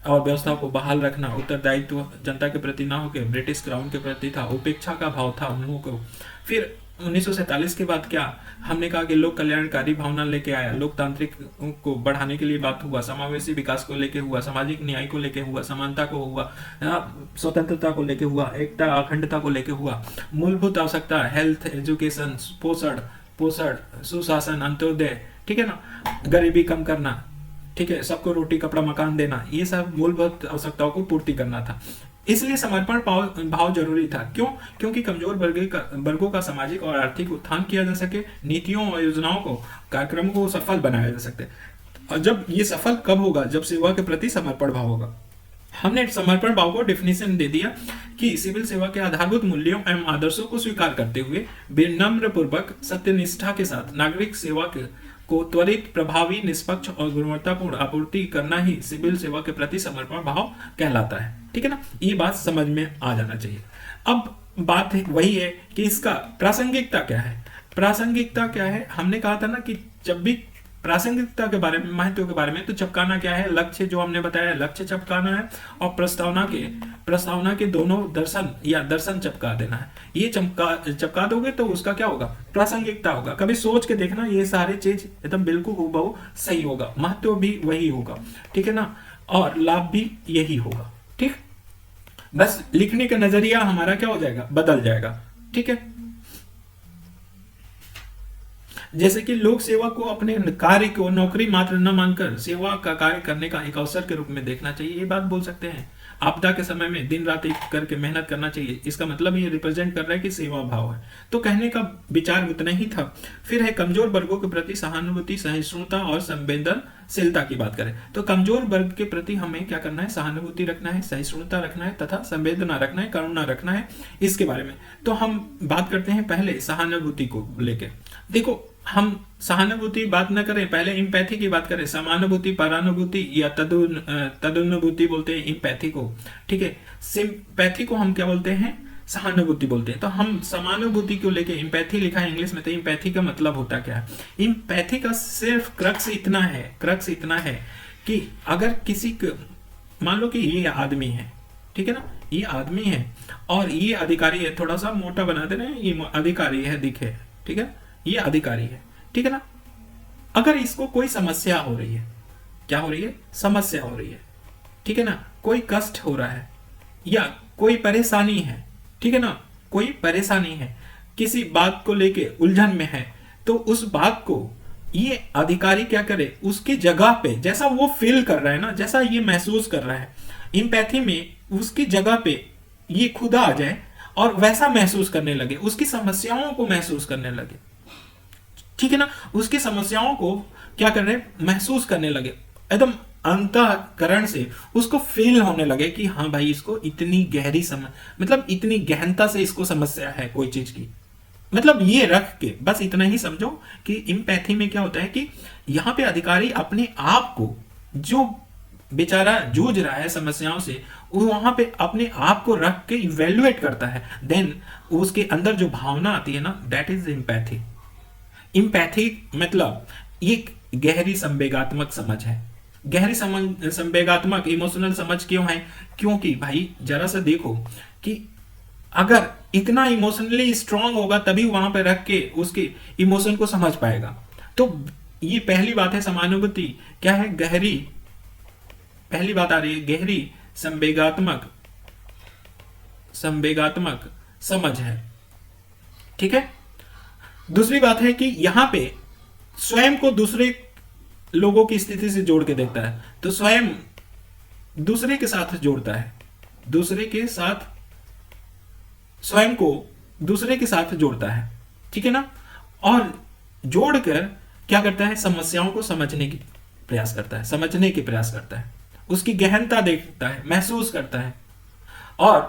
S1: और व्यवस्था को बहाल रखना, उत्तरदायित्व जनता के प्रति ना होकर ब्रिटिश क्राउन के प्रति था, उपेक्षा का भाव था उन लोगों को। फिर 1947 के बाद क्या हमने कहा कि लोक कल्याणकारी भावना लेके आया, लोकतांत्रिक को बढ़ाने के लिए बात हुआ, समावेशी विकास को लेके हुआ, सामाजिक न्याय को लेके हुआ, समानता को हुआ, स्वतंत्रता को लेके हुआ, एकता अखंडता को लेके हुआ, मूलभूत आवश्यकता, हेल्थ, एजुकेशन, पोषण, सुशासन, अंत्योदय, ठीक है ना, गरीबी कम करना, ठीक है, सबको रोटी कपड़ा मकान देना, ये सब मूलभूत आवश्यकताओं को पूर्ति करना था। इसलिए समर्पण भाव जरूरी था। क्यों? क्योंकि कमजोर वर्गों का सामाजिक और आर्थिक उत्थान किया जा सके, नीतियों और योजनाओं को, कार्यक्रमों को सफल बनाया जा सकते। और जब ये सफल कब होगा? जब सेवा के प्रति समर्पण भाव होगा। हमने समर्पण भाव को डेफिनेशन दे दिया कि सिविल सेवा के आधारभूत मूल्यों एवं आदर्शों को स्वीकार करते हुए विनम्र पूर्वक सत्यनिष्ठा के साथ नागरिक सेवा को त्वरित, प्रभावी, निष्पक्ष और गुणवत्तापूर्ण आपूर्ति करना ही सिविल सेवा के प्रति समर्पण भाव कहलाता है। ठीक है ना, ये बात समझ में आ जाना चाहिए। अब बात वही है कि इसका प्रासंगिकता क्या है। प्रासंगिकता क्या है? हमने कहा था ना कि जब भी प्रासंगिकता के बारे में, महत्व के बारे में, तो चपकाना क्या है? लक्ष्य जो हमने बताया, लक्ष्य चपकाना है, और प्रस्तावना के दोनों दर्शन चपका देना है। ये चपका दोगे तो उसका क्या होगा? प्रासंगिकता होगा। कभी सोच के देखना, ये सारे चीज एकदम बिल्कुल हूबहू सही होगा, महत्व भी वही होगा, ठीक है ना, और लाभ भी यही होगा। ठीक, बस लिखने का नजरिया हमारा क्या हो जाएगा? बदल जाएगा। ठीक है, जैसे कि लोक सेवा को अपने कार्य को नौकरी मात्र न मानकर सेवा का कार्य करने का एक अवसर के रूप में देखना चाहिए, ये बात बोल सकते हैं। आपदा के समय में दिन रात एक करके मेहनत करना चाहिए, इसका मतलब ये रिप्रेजेंट कर रहा है कि सेवा भाव है। तो कहने का विचार उतना ही था। फिर है कमजोर वर्गों के प्रति सहानुभूति, सहिष्णुता और संवेदनशीलता की बात करें तो कमजोर वर्ग के प्रति हमें क्या करना है? सहानुभूति रखना है, सहिष्णुता रखना है तथा संवेदना रखना है, करुणा रखना है। इसके बारे में तो हम बात करते हैं पहले सहानुभूति को लेकर। देखो, हम सहानुभूति बात न करें, पहले इम्पैथी की बात करें। समानुभूति, परानुभूति या तदुनुभूति बोलते हैं इम्पैथी को। ठीक है, सिंपैथी को हम क्या बोलते हैं? सहानुभूति बोलते हैं। तो हम समानुभूति को लेके इम्पैथी लिखा है इंग्लिश में, तो इम्पैथी का मतलब होता क्या है? इम्पैथी का सिर्फ क्रक्स इतना है कि अगर किसी मान लो कि ये आदमी है, ठीक है ना, ये आदमी है और ये अधिकारी है, थोड़ा सा मोटा बना दे रहे हैं, ये अधिकारी है, दिखे, ठीक है, ये अधिकारी है, ठीक है ना। अगर इसको कोई समस्या हो रही है, क्या हो रही है? समस्या हो रही है, ठीक है ना, कोई कष्ट हो रहा है या कोई परेशानी है, ठीक है ना, कोई परेशानी है, किसी बात को लेके उलझन में है, तो उस बात को ये अधिकारी क्या करे, उसकी जगह पे जैसा वो फील कर रहा है ना, जैसा ये महसूस कर रहा है, इम्पैथी में उसकी जगह पे ये खुद आ जाए और वैसा महसूस करने लगे, उसकी समस्याओं को महसूस करने लगे, ठीक है ना, उसकी समस्याओं को क्या कर रहे, महसूस करने लगे, एकदम अंतःकरण से उसको फील होने लगे कि हाँ भाई इसको इतनी गहरी मतलब इतनी गहनता से इसको समस्या है कोई चीज की। मतलब ये रख के बस इतना ही समझो कि इम्पैथी में क्या होता है कि यहाँ पे अधिकारी अपने आप को, जो बेचारा जूझ रहा है समस्याओं से, वो वहां पे अपने आप को रख के इवेल्युएट करता है, देन उसके अंदर जो भावना आती है ना, दैट इज इम्पैथी। इम्पैथी मतलब एक गहरी संवेगात्मक समझ है। गहरी संवेगात्मक इमोशनल समझ क्यों है? क्योंकि भाई जरा सा देखो कि अगर इतना इमोशनली स्ट्रांग होगा तभी वहां पे रख के उसके इमोशन को समझ पाएगा। तो ये पहली बात है, समानुभूति क्या है? गहरी, पहली बात आ रही है गहरी संवेगात्मक समझ है, ठीक है। दूसरी बात है कि यहां पे स्वयं को दूसरे लोगों की स्थिति से जोड़ के देखता है, तो स्वयं दूसरे के साथ जोड़ता है, दूसरे के साथ, स्वयं को दूसरे के साथ जोड़ता है, ठीक है ना। और जोड़कर क्या करता है? समस्याओं को समझने की प्रयास करता है, समझने की प्रयास करता है, उसकी गहनता देखता है, महसूस करता है और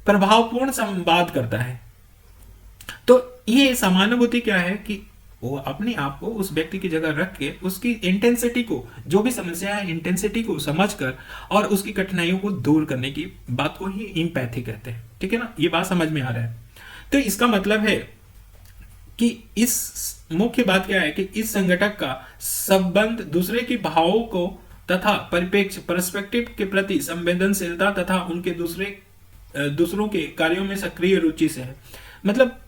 S1: प्रभावपूर्ण संवाद करता है। तो ये समानुभूति क्या है कि वो अपने आप को उस व्यक्ति की जगह रख के उसकी इंटेंसिटी को, जो भी समस्या है इंटेंसिटी को समझकर और उसकी कठिनाइयों को दूर करने की बात को ही इम्पैथी कहते हैं, ठीक है ना। ये बात समझ में आ रहा है। तो इसका मतलब है कि इस मुख्य बात क्या है कि इस संगठक का संबंध दूसरे की भावों को तथा परिप्रेक्ष्य पर्सपेक्टिव के प्रति संवेदनशीलता तथा उनके दूसरों के कार्यों में सक्रिय रुचि से है। मतलब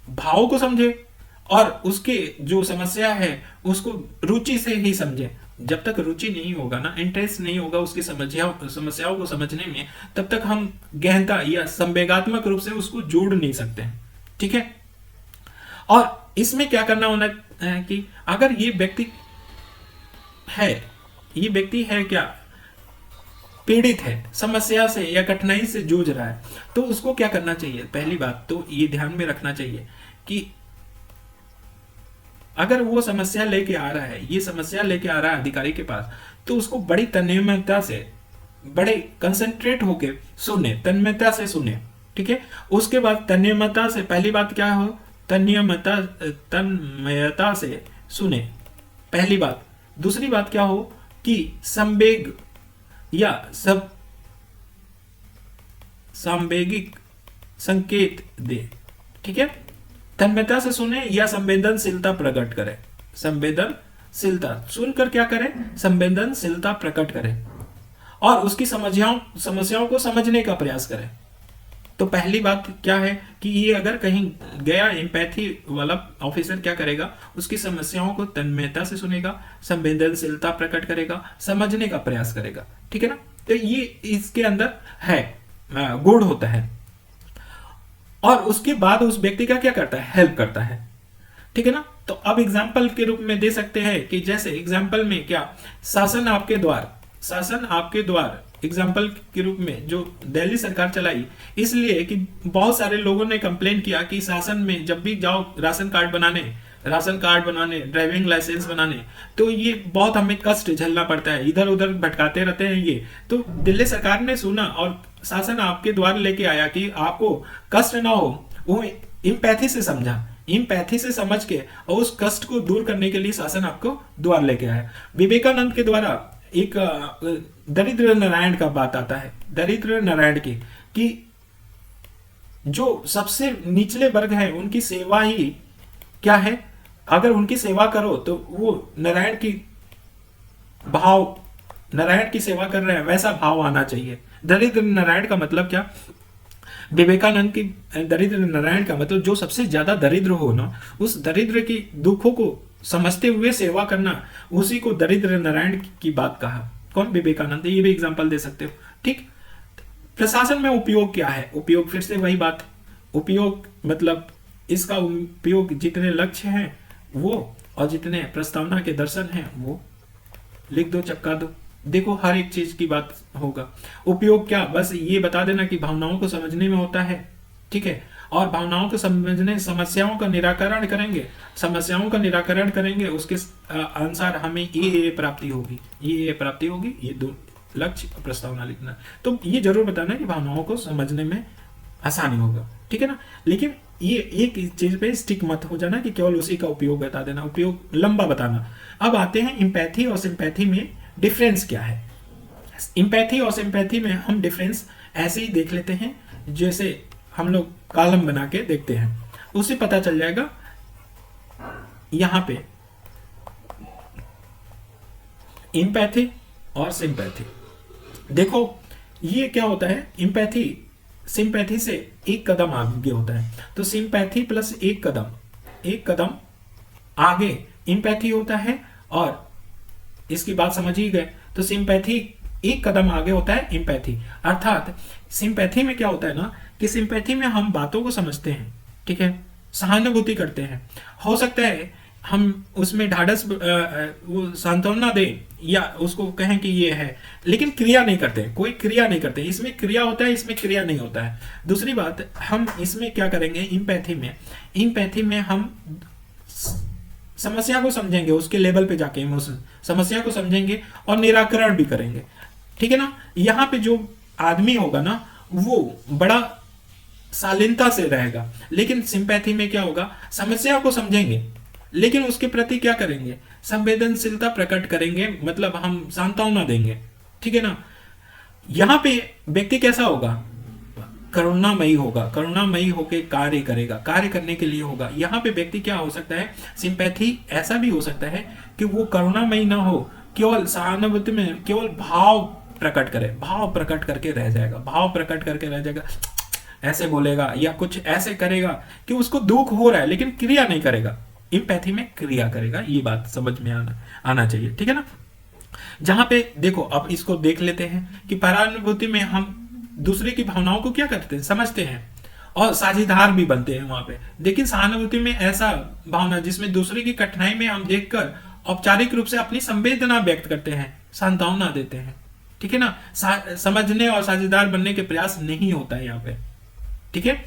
S1: भाव को समझे और उसके जो समस्या है उसको रुचि से ही समझे। जब तक रुचि नहीं होगा ना, इंटरेस्ट नहीं होगा उसकी समस्याओं को समझने में, तब तक हम गहनता या संवेगात्मक रूप से उसको जोड़ नहीं सकते हैं, ठीक है। और इसमें क्या करना होना है कि अगर ये व्यक्ति है क्या पीड़ित है, समस्या से या कठिनाई से जूझ रहा है, तो उसको क्या करना चाहिए? पहली बात तो ये ध्यान में रखना चाहिए कि अगर वो समस्या लेके आ रहा है, ये समस्या लेके आ रहा है अधिकारी के पास, तो उसको बड़ी तन्मयता से, बड़े कंसंट्रेट होके सुने, तन्मयता से सुने, ठीक है। उसके बाद तन्मयता से, पहली बात क्या हो? तन्मयता से सुने, पहली बात। दूसरी बात क्या हो कि संवेग या सब सांवेगिक संकेत दे, ठीक है। तन्मयता से सुने या संवेदनशीलता प्रकट करे। संवेदनशीलता सुनकर क्या करे? संवेदनशीलता प्रकट करे और उसकी समस्याओं को समझने का प्रयास करे। तो पहली बात क्या है कि ये अगर कहीं गया एम्पैथी वाला ऑफिसर क्या करेगा? उसकी समस्याओं को तन्मयता से सुनेगा, संवेदनशीलता प्रकट करेगा, समझने का प्रयास करेगा, ठीक है ना। तो ये इसके अंदर है, गुण होता है। और उसके बाद उस व्यक्ति का क्या करता है? हेल्प करता है, ठीक है ना। तो अब एग्जाम्पल के रूप में दे सकते हैं कि जैसे एग्जाम्पल में क्या, शासन आपके द्वार एग्जाम्पल के रूप में जो दिल्ली सरकार चलाई, इसलिए कि बहुत सारे लोगों ने कंप्लेन किया कि शासन में जब भी जाओ राशन कार्ड बनाने, ड्राइविंग लाइसेंस बनाने, तो ये बहुत हमें कष्ट झेलना पड़ता है, इधर उधर भटकाते रहते हैं ये। तो दिल्ली सरकार ने सुना और शासन आपके द्वार लेके आया कि आपको कष्ट ना हो, वो इम्पैथी से समझा, इम्पैथी से समझ के और उस कष्ट को दूर करने के लिए शासन आपको द्वार लेके आया। विवेकानंद के द्वारा एक दरिद्र नारायण का बात आता है, दरिद्र नारायण की, कि जो सबसे निचले वर्ग है उनकी सेवा ही क्या है? अगर उनकी सेवा करो तो वो नारायण की सेवा कर रहे हैं वैसा भाव आना चाहिए। दरिद्र नारायण का मतलब क्या? विवेकानंद की दरिद्र नारायण का मतलब जो सबसे ज्यादा दरिद्र हो ना, उस दरिद्र की दुखों को समझते हुए सेवा करना, उसी को दरिद्र नारायण की बात कहा। कौन? विवेकानंद। ये भी एग्जांपल दे सकते हो, ठीक। प्रशासन में उपयोग क्या है? उपयोग फिर से वही बात, उपयोग मतलब इसका उपयोग जितने लक्ष्य हैं वो, और जितने प्रस्तावना के दर्शन हैं वो लिख दो, चपका दो। देखो हर एक चीज की बात होगा। उपयोग क्या, बस ये बता देना कि भावनाओं को समझने में होता है, ठीक है, और भावनाओं को समझने समस्याओं का निराकरण करेंगे, समस्याओं का निराकरण करेंगे, उसके अनुसार हमें ये प्राप्ति होगी, ये प्राप्ति होगी, ये दो लक्ष्य प्रस्तावना लिखना। तो ये जरूर बताना कि भावनाओं को समझने में आसानी होगा, ठीक है ना। लेकिन ये एक चीज पे स्टिक मत हो जाना कि केवल उसी का उपयोग बता देना, उपयोग लंबा बताना। अब आते हैं इम्पैथी और सिंपैथी में डिफरेंस क्या है। इम्पैथी और सिंपैथी में हम डिफरेंस ऐसे ही देख लेते हैं, जैसे हम लोग कॉलम बना के देखते हैं, उससे पता चल जाएगा। यहां पे इम्पैथी और सिंपैथी, देखो ये क्या होता है, इम्पैथी सिंपैथी से एक कदम आगे होता है, तो सिंपैथी प्लस एक कदम आगे इम्पैथी होता है, और इसकी बात समझ ही गए। तो सिंपैथी एक कदम आगे होता है इम्पैथी, अर्थात सिंपैथी में क्या होता है ना कि सिंपैथी में हम बातों को समझते हैं, ठीक है, सहानुभूति करते हैं, हो सकता है हम उसमें ढाढ़स वो सांत्वना दें या उसको कहें कि ये है, लेकिन क्रिया नहीं करते, कोई क्रिया नहीं करते। इसमें क्रिया होता है, इसमें क्रिया नहीं होता है। दूसरी बात, हम इसमें क्या करेंगे, इम्पैथी में हम समस्या को समझेंगे, उसके लेवल पे जाके इमोशन समस्या को समझेंगे और निराकरण भी करेंगे, ठीक है ना। यहाँ पे जो आदमी होगा ना वो बड़ा शालीनता से रहेगा, लेकिन सिंपैथी में क्या होगा, समस्या को समझेंगे लेकिन उसके प्रति क्या करेंगे, संवेदनशीलता प्रकट करेंगे, मतलब हम सांत्वना देंगे, ठीक है ना। यहाँ पे व्यक्ति कैसा होगा, करुणामयी होगा, करुणामयी होकर कार्य करेगा, कार्य करने के लिए होगा। यहाँ पे व्यक्ति क्या हो सकता है, सिंपैथी ऐसा भी हो सकता है कि वो करुणामयी ना हो, केवल सहानुभूति में केवल भाव प्रकट करे, भाव प्रकट करके रह जाएगा, भाव प्रकट करके रह जाएगा, ऐसे बोलेगा या कुछ ऐसे करेगा कि उसको दुख हो रहा है लेकिन क्रिया नहीं करेगा। इम्पैथी में क्रिया करेगा, ये बात समझ में आना चाहिए, ठीक है ना। जहां पे देखो, अब इसको देख लेते हैं कि परानुभूति में हम दूसरे की भावनाओं को क्या करते हैं, समझते हैं और साझेदार भी बनते हैं वहां पे। लेकिन सहानुभूति में ऐसा भावना जिसमें दूसरे की कठिनाई में हम देखकर औपचारिक रूप से अपनी संवेदना व्यक्त करते हैं, सांत्वना देते हैं, ठीक है ना। समझने और साझेदार बनने के प्रयास नहीं होता है यहाँ पे, ठीक है।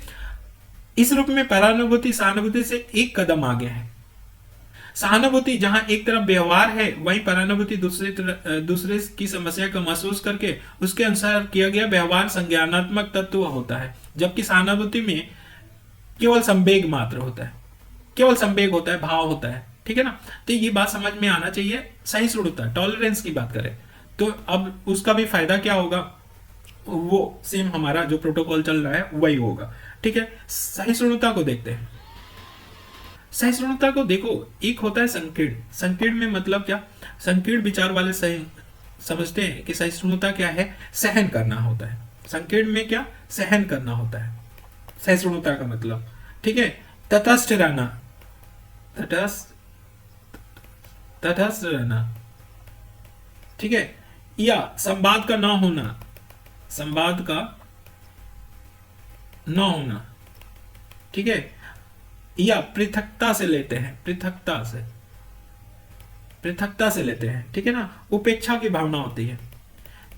S1: इस रूप में परानुभूति सहानुभूति से एक कदम आगे है। सहानुभूति जहां एक तरफ व्यवहार है, वहीं परानुभूति दूसरे की समस्या को महसूस करके उसके अनुसार किया गया व्यवहार संज्ञानात्मक तत्व होता है, जबकि सहानुभूति में केवल संवेग मात्र होता है, केवल संवेग होता है, भाव होता है, ठीक है ना। तो ये बात समझ में आना चाहिए। सहिष्णुता, टॉलरेंस की बात करें तो अब उसका भी फायदा क्या होगा, वो सेम हमारा जो प्रोटोकॉल चल रहा है वही होगा, ठीक है। सहिष्णुता को देखते हैं। सहिष्णुता को देखो, एक होता है संकीर्ण, संकीर्ण में मतलब क्या, संकीर्ण विचार वाले समझते हैं कि सहिष्णुता क्या है, सहन करना होता है। संकीर्ण में क्या, सहन करना होता है सहिष्णुता का मतलब, ठीक है। तटस्थ रहना, तटस्थ रहना, ठीक है, या संवाद का ना होना, संवाद का ना होना, ठीक है, या पृथकता से लेते हैं, पृथकता से लेते हैं, ठीक है ना। उपेक्षा की भावना होती है।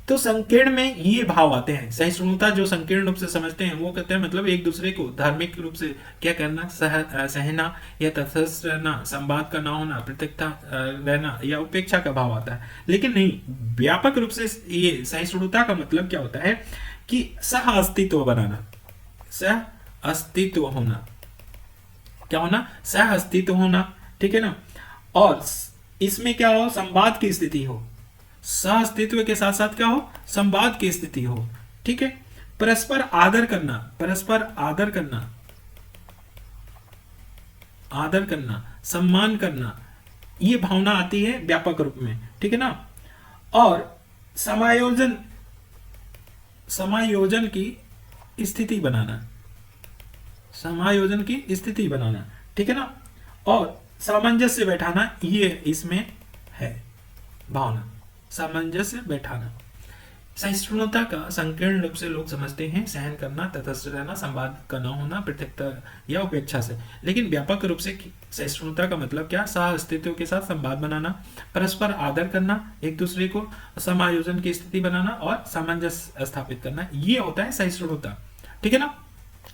S1: तो संकीर्ण में ये भाव आते हैं। सहिष्णुता जो संकीर्ण रूप से समझते हैं वो कहते हैं मतलब एक दूसरे को धार्मिक रूप से क्या करना, सहना या तटस्थ रहना, संवाद का ना होना, पृथकता रहना या उपेक्षा का भाव आता है। लेकिन नहीं, व्यापक रूप से ये सहिष्णुता का मतलब क्या होता है कि सह अस्तित्व बनाना, सह अस्तित्व होना, क्या होना, सह अस्तित्व होना, ठीक है ना। और इसमें क्या हो, संवाद की स्थिति हो, सह अस्तित्व के साथ साथ क्या हो, संवाद की स्थिति हो, ठीक है। परस्पर आदर करना, परस्पर आदर करना, आदर करना, सम्मान करना, ये भावना आती है व्यापक रूप में, ठीक है ना। और समायोजन, समायोजन की स्थिति बनाना, समायोजन की स्थिति बनाना, ठीक है ना। और सामंजस्य बैठाना, ये इसमें है भावना, सामंजस्य बैठाना। सहिष्णुता का संकीर्ण रूप से लोग समझते हैं सहन करना, तटस्थ रहना, संवाद का न होना, पृथकता या उपेक्षा से। लेकिन व्यापक रूप से सहिष्णुता का मतलब क्या? सह अस्तित्व के साथ संवाद बनाना, परस्पर आदर करना, एक दूसरे को समायोजन की स्थिति बनाना और सामंजस्य स्थापित करना, ये होता है सहिष्णुता। ठीक है ना?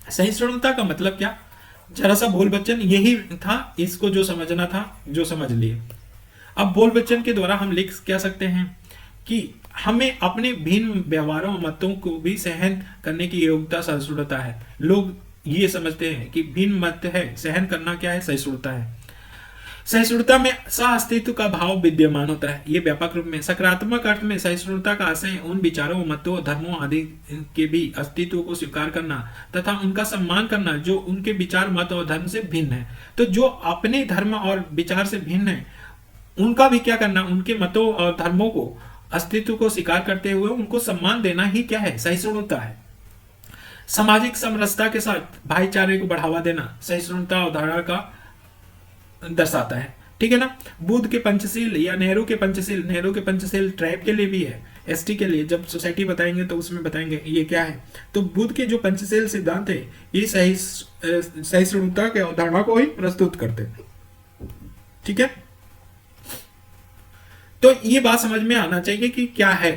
S1: सहिष्णुता का मतलब क्या? जरा सा बोल बच्चन यही था, इसको जो समझना था जो समझ लिए। अब बोल बच्चन के द्वारा हम लिख क्या सकते हैं कि हमें अपने भिन्न व्यवहारों मतों को भी सहन करने की योग्यता सहिष्णुता है। लोग ये समझते हैं कि भिन्न मत है, सहन करना क्या है? सहिष्णुता है। सहिष्णुता में सह अस्तित्व का भाव विद्यमान होता है। ये व्यापक रूप में सकारात्मक अर्थ में सहिष्णुता का आशय उन विचारों, मतों, धर्मों आदि के भी अस्तित्व को स्वीकार करना तथा उनका सम्मान करना जो उनके विचार, मत और धर्म से भिन्न है। तो जो अपने धर्म और विचार से भिन्न है उनका भी क्या करना? उनके मतों और धर्मों को, अस्तित्व को स्वीकार करते हुए उनको सम्मान देना ही क्या है? सहिष्णुता है। सामाजिक समरसता के साथ भाईचारे को बढ़ावा देना सहिष्णुता अवधारणा का दर्शाता है। ठीक है ना? बुद्ध के पंचशील या नेहरू के पंचशील ट्राइब के लिए भी है, एसटी के लिए जब सोसाइटी बताएंगे तो उसमें बताएंगे ये क्या है। तो बुद्ध के जो पंचशील सिद्धांत है ये सहिष्णुता के अवधारणा को ही प्रस्तुत करते हैं। ठीक है? तो ये बात समझ में आना चाहिए कि क्या है।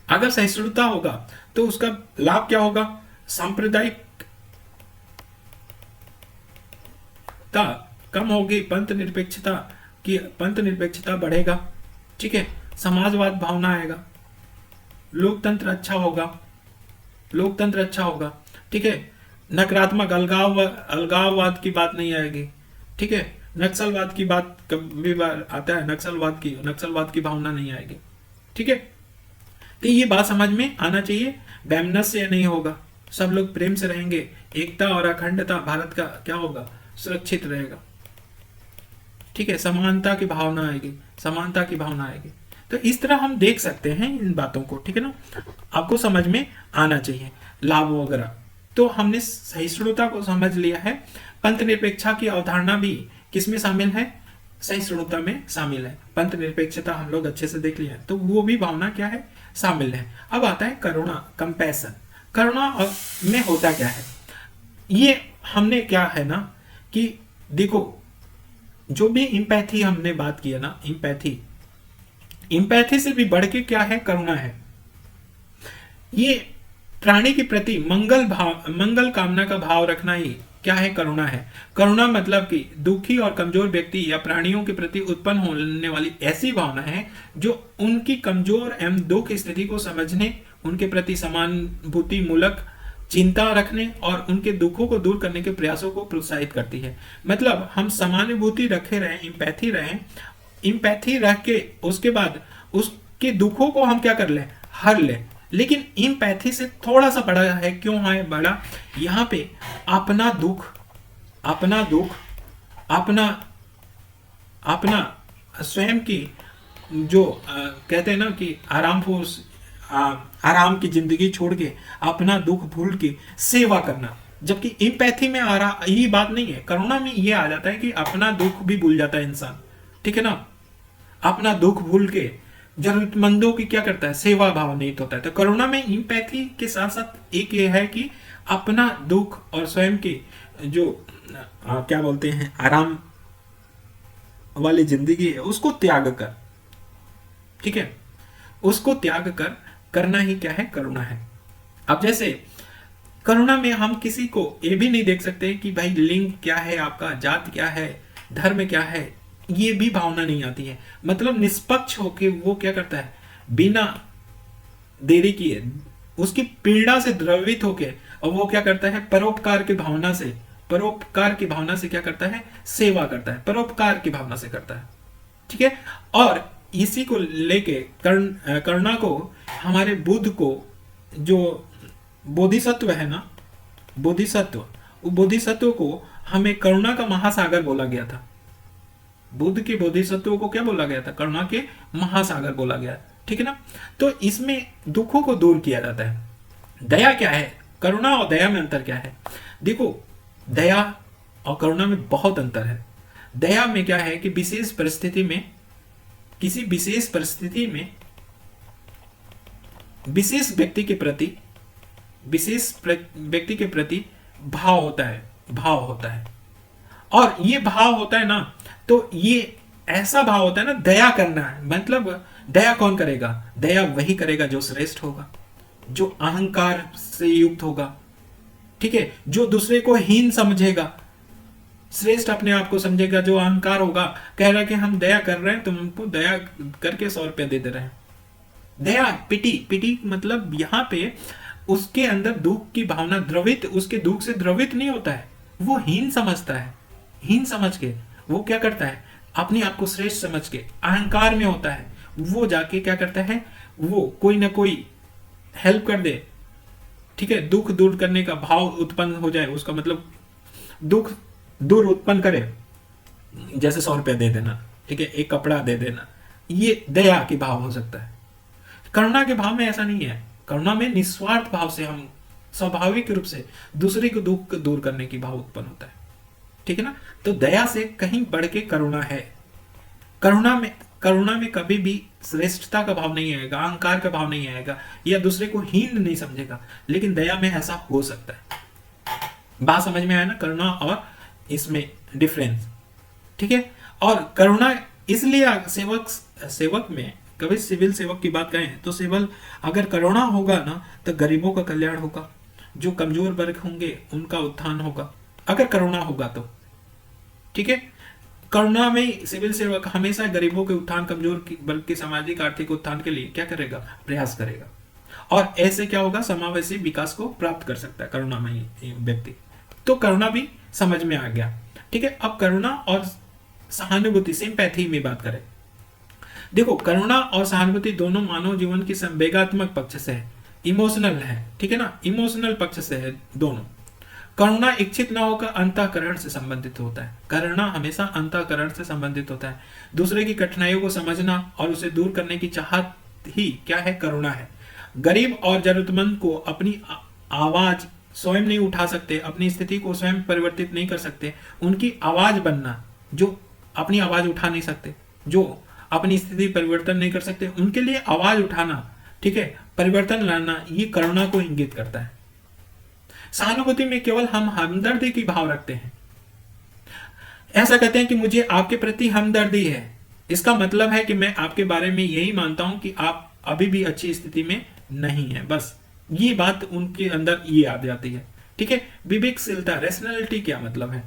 S1: अगर सहिष्णुता होगा तो उसका लाभ क्या होगा? सांप्रदायिकता कम होगी, पंथ निरपेक्षता बढ़ेगा। ठीक है? समाजवाद भावना आएगा, लोकतंत्र अच्छा होगा। ठीक है? नकारात्मक अलगाववाद की बात नहीं आएगी। ठीक है? नक्सलवाद की बात कभी बार आता है, नक्सलवाद की भावना नहीं आएगी। ठीक है? तो ये बात समझ में आना चाहिए। वैमनस्य नहीं होगा, सब लोग प्रेम से रहेंगे, एकता और अखंडता भारत का क्या होगा? सुरक्षित रहेगा। ठीक है? समानता की भावना आएगी। तो इस तरह हम देख सकते हैं इन बातों को। ठीक है ना? आपको समझ में आना चाहिए लाभ वगैरह। तो हमने सहिष्णुता को समझ लिया है। पंथ निरपेक्षता की अवधारणा भी किसमें शामिल है? सहिष्णुता में शामिल है। पंथ निरपेक्षता हम लोग अच्छे से देख लिया है, तो वो भी भावना क्या है? शामिल है। अब आता है करुणा, कंपैशन। करुणा में होता क्या है? ये हमने क्या है ना कि देखो, जो भी इम्पैथी हमने बात किया ना, इम्पैथी से भी बढ़ के क्या है? करुणा है। ये प्राणी के प्रति मंगल कामना का भाव रखना ही क्या है? करुणा है। करुणा मतलब कि दुखी और कमजोर व्यक्ति या प्राणियों के प्रति उत्पन्न होने वाली ऐसी भावना है जो उनकी कमजोर एवं दुख स्थिति को समझने, उनके प्रति समानुभूति मूलक चिंता रखने और उनके दुखों को दूर करने के प्रयासों को प्रोत्साहित करती है। मतलब हम समानुभूति रखे रहें, इम्पैथी रख के उसके बाद उसके दुखों को हम क्या कर लें? हर लें। लेकिन इम्पैथी से थोड़ा सा बड़ा है। क्यों है बड़ा? यहाँ पे अपना दुख, अपना स्वयं की जो कहते हैं ना कि आराम की जिंदगी छोड़ के अपना दुख भूल के सेवा करना। जबकि इम्पैथी में आ रहा ये बात नहीं है। करुणा में ये आ जाता है कि अपना दुख भी भूल जाता है इंसान। ठीक है ना? अपना दुख भूल के जरूरतमंदों की क्या करता है? सेवा भाव निहित होता है। तो करुणा में इम्पैथी के साथ साथ एक ये है कि अपना दुख और स्वयं के जो क्या बोलते हैं आराम वाली जिंदगी है उसको त्याग कर, ठीक है, उसको त्याग कर करना ही क्या है? करुणा है। अब जैसे करुणा में हम किसी को ये भी नहीं देख सकते कि भाई लिंग क्या है, आपका जात क्या है, धर्म क्या है, ये भी भावना नहीं आती है। मतलब निष्पक्ष होके वो क्या करता है? बिना देरी किए उसकी पीड़ा से द्रवित होके और वो क्या करता है? परोपकार की भावना से क्या करता है? सेवा करता है, परोपकार की भावना से करता है। ठीक है। और इसी को लेके करुणा को हमारे बुद्ध को जो बोधिसत्व है ना, बोधिसत्व को हमें करुणा का महासागर बोला गया था। बुद्ध के बोधिसत्व को क्या बोला गया था? करुणा के महासागर बोला गया। ठीक है ना। तो इसमें दुखों को दूर किया जाता है। दया क्या है? करुणा और दया में अंतर क्या है? देखो, दया और करुणा में बहुत अंतर है। दया में क्या है कि किसी विशेष परिस्थिति में विशेष व्यक्ति के प्रति व्यक्ति के प्रति भाव होता है, भाव होता है। और ये भाव होता है ना, तो ये ऐसा भाव होता है ना, दया करना है। मतलब दया कौन करेगा? दया वही करेगा जो श्रेष्ठ होगा, जो अहंकार से युक्त होगा, ठीक है, जो दूसरे को हीन समझेगा, श्रेष्ठ अपने आप को समझेगा। जो अहंकार होगा, कह रहा है कि हम दया कर रहे हैं, तुम हमको दया करके 100 रुपया दे रहे हैं। दया, पिटी मतलब यहाँ पे उसके अंदर दुख की भावना द्रवित, उसके दुख से द्रवित नहीं होता है, वो हीन समझता है। हीन समझ के वो क्या करता है? अपने आप को श्रेष्ठ समझ के अहंकार में होता है, वो जाके क्या करता है? वो कोई ना कोई हेल्प कर दे, ठीक है, दुख दूर करने का भाव उत्पन्न हो जाए, उसका मतलब दुख दूर उत्पन्न करे, जैसे 100 रुपया दे देना, ठीक है, एक कपड़ा दे देना, ये दया के भाव हो सकता है। करुणा के भाव में ऐसा नहीं है। करुणा में निस्वार्थ भाव से हम स्वाभाविक रूप से दूसरे को दुख दूर करने की भाव उत्पन्न होता है, ठीक है ना। तो दया से कहीं बढ़ के करुणा है। करुणा में कभी भी श्रेष्ठता का भाव नहीं आएगा, अहंकार का भाव नहीं आएगा, या दूसरे को हीन नहीं समझेगा। लेकिन दया में ऐसा हो सकता है। बात समझ में आया ना, करुणा और इसमें डिफरेंस, ठीक है। और करुणा इसलिए सेवक में, कभी सिविल सेवक की बात करें तो सिविल, अगर करुणा होगा ना तो गरीबों का कल्याण होगा, जो कमजोर वर्ग होंगे उनका उत्थान होगा, अगर करुणा होगा तो, ठीक है। करुणा में सिविल सेवक हमेशा गरीबों के उत्थान, कमजोर वर्ग के सामाजिक आर्थिक उत्थान के लिए क्या करेगा? प्रयास करेगा। और ऐसे क्या होगा? समावेशी विकास को प्राप्त कर सकता है करुणामयी व्यक्ति। तो करुणा भी समझ में आ गया, ठीक है। अब करुणा और सहानुभूति, सिंपैथी में बात करें। देखो, करुणा और सहानुभूति दोनों मानव जीवन की संवेगात्मक पक्ष से है, इमोशनल है, ठीक है ना, इमोशनल पक्ष से है दोनों। करुणा इच्छित ना होकर अंतःकरण से संबंधित होता है। करुणा हमेशा अंतःकरण से संबंधित होता है। दूसरे की कठिनाइयों को समझना और उसे दूर करने की चाहत ही क्या है? करुणा है। गरीब और जरूरतमंद को अपनी आवाज स्वयं नहीं उठा सकते, अपनी स्थिति को स्वयं परिवर्तित नहीं कर सकते, उनकी आवाज बनना, जो अपनी आवाज उठा नहीं सकते, जो अपनी स्थिति परिवर्तन नहीं कर सकते, उनके लिए आवाज उठाना, ठीक है, परिवर्तन लाना, ये करुणा को इंगित करता है। सहानुभूति में केवल हम हमदर्दी की भाव रखते हैं। ऐसा कहते हैं कि मुझे आपके प्रति हमदर्दी है, इसका मतलब है कि मैं आपके बारे में यही मानता हूं कि आप अभी भी अच्छी स्थिति में नहीं है, बस ये बात उनके अंदर ये आ जाती है, ठीक है। विवेकशीलता, रैशनैलिटी क्या मतलब है?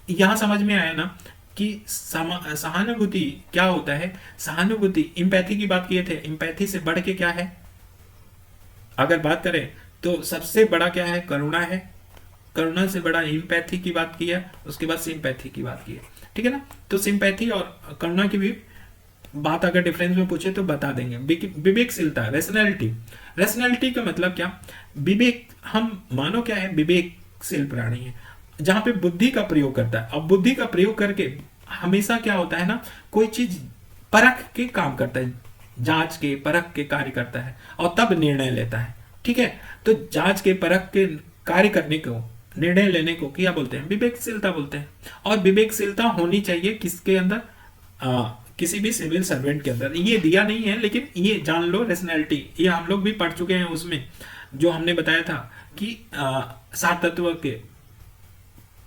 S1: यहां समझ में आया ना कि सहानुभूति क्या होता है। सहानुभूति, इंपैथी की बात किए थे, इंपैथी से बढ़ के क्या है? अगर बात करें तो सबसे बड़ा क्या है? करुणा है। करुणा से बड़ा इंपैथी की बात की है, उसके बाद सिंपैथी की बात की है, ठीक है ना। तो सिंपैथी और करुणा की भी बात अगर डिफरेंस में पूछे तो बता देंगे। विवेकशीलता, रैशनैलिटी, रैशनैलिटी का मतलब क्या? विवेक, हम मानो क्या है? विवेकशील प्राणी है, जहां पे बुद्धि का प्रयोग करता है। अब बुद्धि का प्रयोग करके हमेशा क्या होता है ना, कोई चीज परख के काम करता है, जांच के परख के कार्य करता है और तब निर्णय लेता है, ठीक है। तो जांच के परख के कार्य करने को, निर्णय लेने को क्या बोलते हैं? विवेकशीलता बोलते हैं। और विवेकशीलता होनी चाहिए किसके अंदर? किसी भी सिविल सर्वेंट के अंदर। ये दिया नहीं है, लेकिन ये जान लो, रैशनैलिटी, ये हम लोग भी पढ़ चुके हैं उसमें, जो हमने बताया था कि 7 तत्व के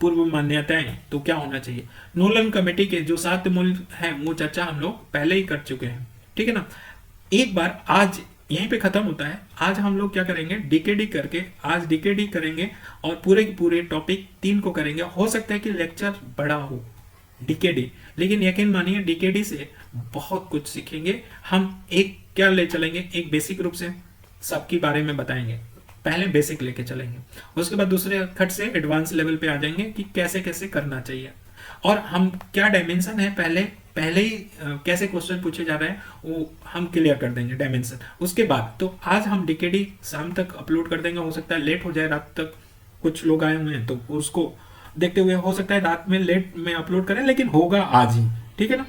S1: पूर्व मान्यताएं तो क्या होना चाहिए। नोलन कमेटी के जो 7 मूल हैं वो चर्चा हम लोग पहले ही कर चुके हैं, ठीक है ना। एक बार आज यहीं पे खत्म होता है। आज हम लोग क्या करेंगे? डीकेडी करके, आज डीकेडी करेंगे और पूरे के पूरे टॉपिक 3 को करेंगे। हो सकता है कि लेक्चर बड़ा हो डीकेडी, लेकिन यकीन मानिए डीकेडी से बहुत कुछ सीखेंगे हम। एक क्या ले चलेंगे? एक बेसिक रूप से सबके बारे में बताएंगे, पहले बेसिक लेके चलेंगे, उसके बाद दूसरे खट से एडवांस लेवल पे आ जाएंगे कि कैसे कैसे करना चाहिए, और हम क्या डायमेंशन है पहले ही कैसे क्वेश्चन पूछे जा रहे हैं वो हम क्लियर कर देंगे डायमेंशन। उसके बाद तो आज हम डीकेडी शाम तक अपलोड कर देंगे। हो सकता है लेट हो जाए, रात तक कुछ लोग आए हुए हैं तो उसको देखते हुए हो सकता है रात में लेट में अपलोड करें, लेकिन होगा आज ही, ठीक है ना।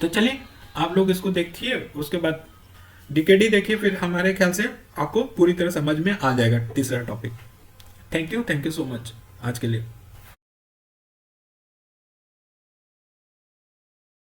S1: तो चलिए आप लोग इसको देखिए, उसके बाद डीकेडी देखिए, फिर हमारे ख्याल से आपको पूरी तरह समझ में आ जाएगा तीसरा topic. Thank you so much आज के लिए।